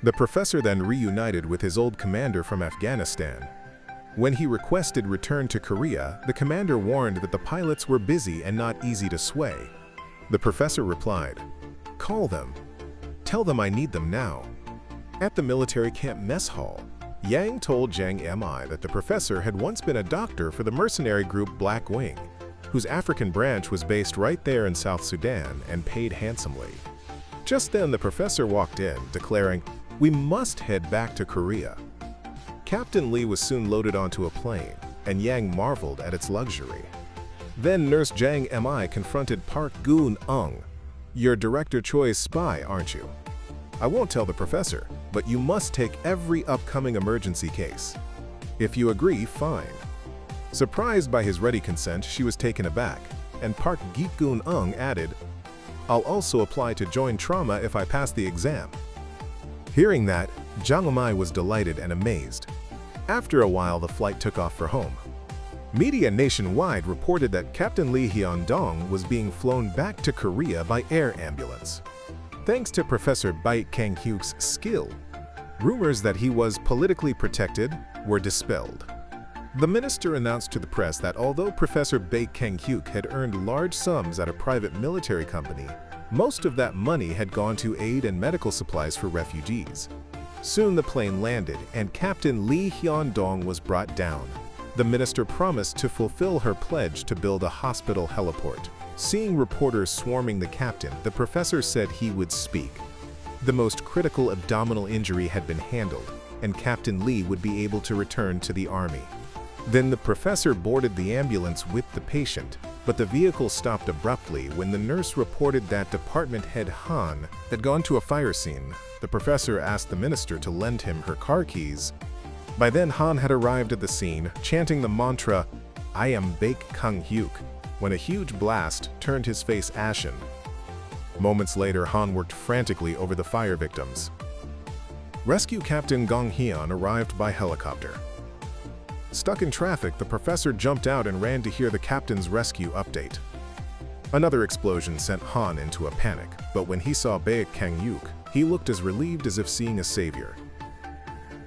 The professor then reunited with his old commander from Afghanistan. When he requested return to Korea, the commander warned that the pilots were busy and not easy to sway. The professor replied, "Call them. Tell them I need them now." At the military camp mess hall, Yang told Zhang Mi that the professor had once been a doctor for the mercenary group Black Wing, whose African branch was based right there in South Sudan and paid handsomely. Just then the professor walked in, declaring, "We must head back to Korea." Captain Lee was soon loaded onto a plane, and Yang marveled at its luxury. Then Nurse Zhang Mi confronted Park Goon-ung. "You're Director Choi's spy, aren't you? I won't tell the professor, but you must take every upcoming emergency case. If you agree, fine." Surprised by his ready consent, she was taken aback, and Park Goon-ung added, "I'll also apply to join trauma if I pass the exam." Hearing that, Zhang Mi was delighted and amazed. After a while, the flight took off for home. Media nationwide reported that Captain Lee Hyun-dong was being flown back to Korea by air ambulance. Thanks to Professor Baek Kang-hyuk's skill, rumors that he was politically protected were dispelled. The minister announced to the press that although Professor Baek Kang-hyuk had earned large sums at a private military company, most of that money had gone to aid and medical supplies for refugees. Soon the plane landed and Captain Lee Hyun-dong was brought down. The minister promised to fulfill her pledge to build a hospital heliport. Seeing reporters swarming the captain, the professor said he would speak. The most critical abdominal injury had been handled, and Captain Lee would be able to return to the army. Then the professor boarded the ambulance with the patient, but the vehicle stopped abruptly when the nurse reported that department head Han had gone to a fire scene. The professor asked the minister to lend him her car keys. By then Han had arrived at the scene, chanting the mantra, "I am Baek Kang-hyuk," when a huge blast turned his face ashen. Moments later, Han worked frantically over the fire victims. Rescue Captain Gong Hyun arrived by helicopter. Stuck in traffic, the professor jumped out and ran to hear the captain's rescue update. Another explosion sent Han into a panic, but when he saw Baek Kang-hyuk, he looked as relieved as if seeing a savior.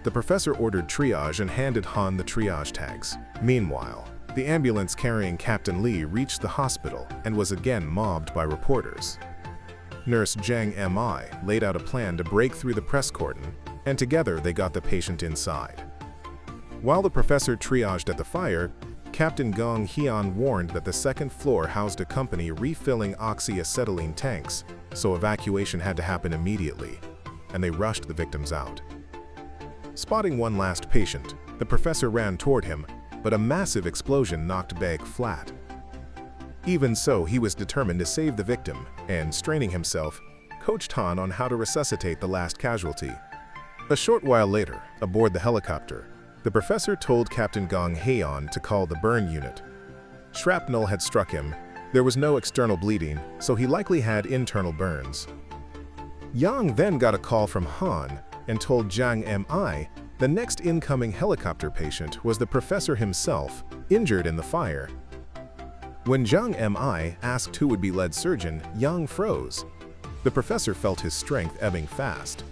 The professor ordered triage and handed Han the triage tags. Meanwhile, the ambulance carrying Captain Lee reached the hospital and was again mobbed by reporters. Nurse Zhang Mi laid out a plan to break through the press cordon, and together they got the patient inside. While the professor triaged at the fire, Captain Gong Hyun warned that the second floor housed a company refilling oxyacetylene tanks, so evacuation had to happen immediately, and they rushed the victims out. Spotting one last patient, the professor ran toward him, but a massive explosion knocked Baek flat. Even so, he was determined to save the victim, and straining himself, coached Han on how to resuscitate the last casualty. A short while later, aboard the helicopter, the professor told Captain Gong Hyun to call the burn unit. Shrapnel had struck him. There was no external bleeding, so he likely had internal burns. Yang then got a call from Han and told Zhang Mi the next incoming helicopter patient was the professor himself, injured in the fire. When Zhang Mi asked who would be lead surgeon, Yang froze. The professor felt his strength ebbing fast.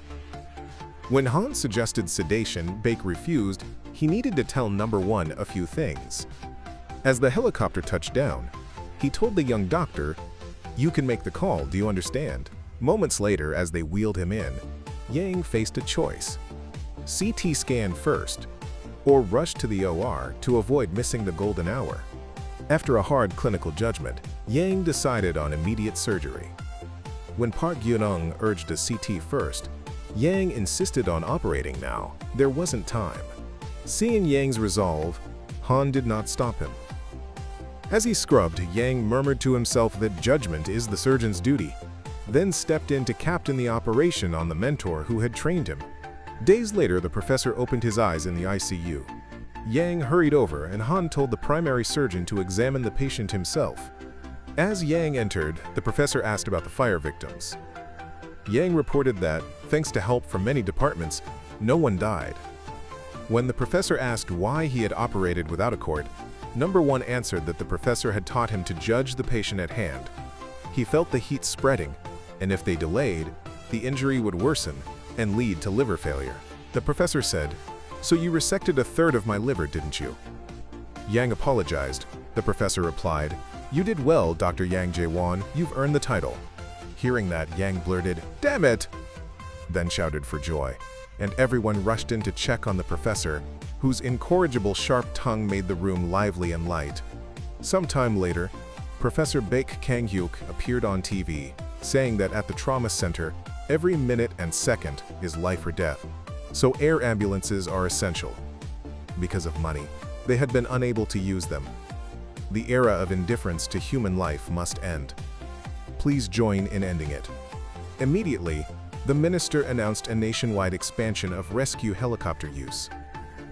When Han suggested sedation, Baek refused. he needed to tell number 1 a few things. As the helicopter touched down, he told the young doctor, "You can make the call, do you understand?" Moments later, as they wheeled him in, Yang faced a choice: CT scan first, or rush to the OR to avoid missing the golden hour. After a hard clinical judgment, Yang decided on immediate surgery. When Park Gyun-ung urged a CT first, Yang insisted on operating now. There wasn't time. Seeing Yang's resolve, Han did not stop him. As he scrubbed, Yang murmured to himself that judgment is the surgeon's duty, then stepped in to captain the operation on the mentor who had trained him. Days later, the professor opened his eyes in the ICU. Yang hurried over, and Han told the primary surgeon to examine the patient himself. As Yang entered, the professor asked about the fire victims. Yang reported that, thanks to help from many departments, no one died. When the professor asked why he had operated without a court, number 1 answered that the professor had taught him to judge the patient at hand. He felt the heat spreading, and if they delayed, the injury would worsen and lead to liver failure. The professor said, "So you resected a third of my liver, didn't you?" Yang apologized. The professor replied, "You did well, Dr. Yang Jae-won. You've earned the title." Hearing that, Yang blurted, "Damn it!" then shouted for joy, and everyone rushed in to check on the professor, whose incorrigible sharp tongue made the room lively and light. Sometime later, Professor Baek Kang-hyuk appeared on TV, saying that at the trauma center, every minute and second is life or death. So air ambulances are essential. Because of money, they had been unable to use them. The era of indifference to human life must end. Please join in ending it. Immediately, the minister announced a nationwide expansion of rescue helicopter use.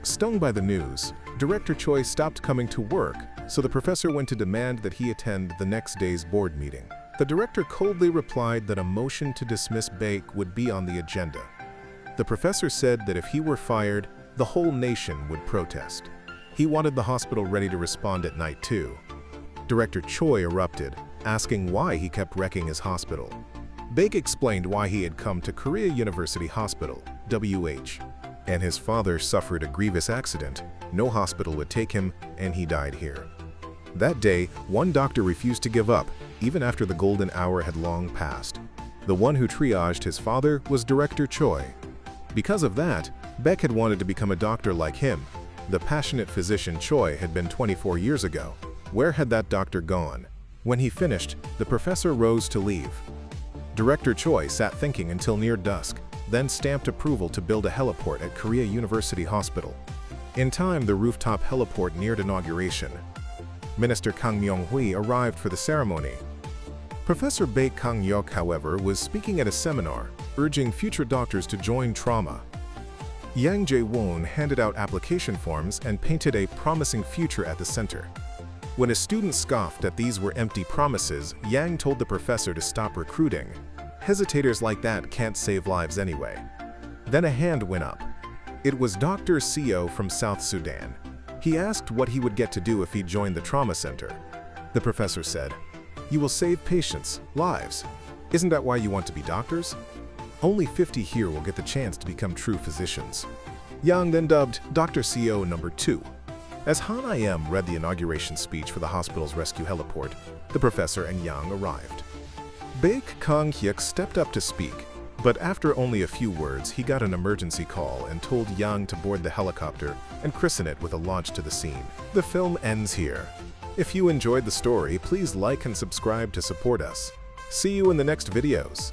Stung by the news, Director Choi stopped coming to work, so the professor went to demand that he attend the next day's board meeting. The director coldly replied that a motion to dismiss Baek would be on the agenda. The professor said that if he were fired, the whole nation would protest. He wanted the hospital ready to respond at night too. Director Choi erupted, asking why he kept wrecking his hospital. Baek explained why he had come to Korea University Hospital, WH, and his father suffered a grievous accident. No hospital would take him, and he died here. That day, one doctor refused to give up, even after the golden hour had long passed. The one who triaged his father was Director Choi. Because of that, Baek had wanted to become a doctor like him. The passionate physician Choi had been 24 years ago. Where had that doctor gone? When he finished, the professor rose to leave. Director Choi sat thinking until near dusk, then stamped approval to build a heliport at Korea University Hospital. In time, the rooftop heliport neared inauguration. Minister Kang Myung-hui arrived for the ceremony. Professor Baek Kang-hyuk, however, was speaking at a seminar, urging future doctors to join trauma. Yang Jae-won handed out application forms and painted a promising future at the center. When a student scoffed that these were empty promises, Yang told the professor to stop recruiting. Hesitators like that can't save lives anyway. Then a hand went up. It was Dr. Seo from South Sudan. He asked what he would get to do if he joined the trauma center. The professor said, "You will save patients' lives. Isn't that why you want to be doctors? Only 50 here will get the chance to become true physicians." Yang then dubbed Dr. Seo number 2. As Han I.M. read the inauguration speech for the hospital's rescue heliport, the professor and Yang arrived. Baek Kang-hyuk stepped up to speak, but after only a few words, he got an emergency call and told Yang to board the helicopter and christen it with a launch to the scene. The film ends here. If you enjoyed the story, please like and subscribe to support us. See you in the next videos.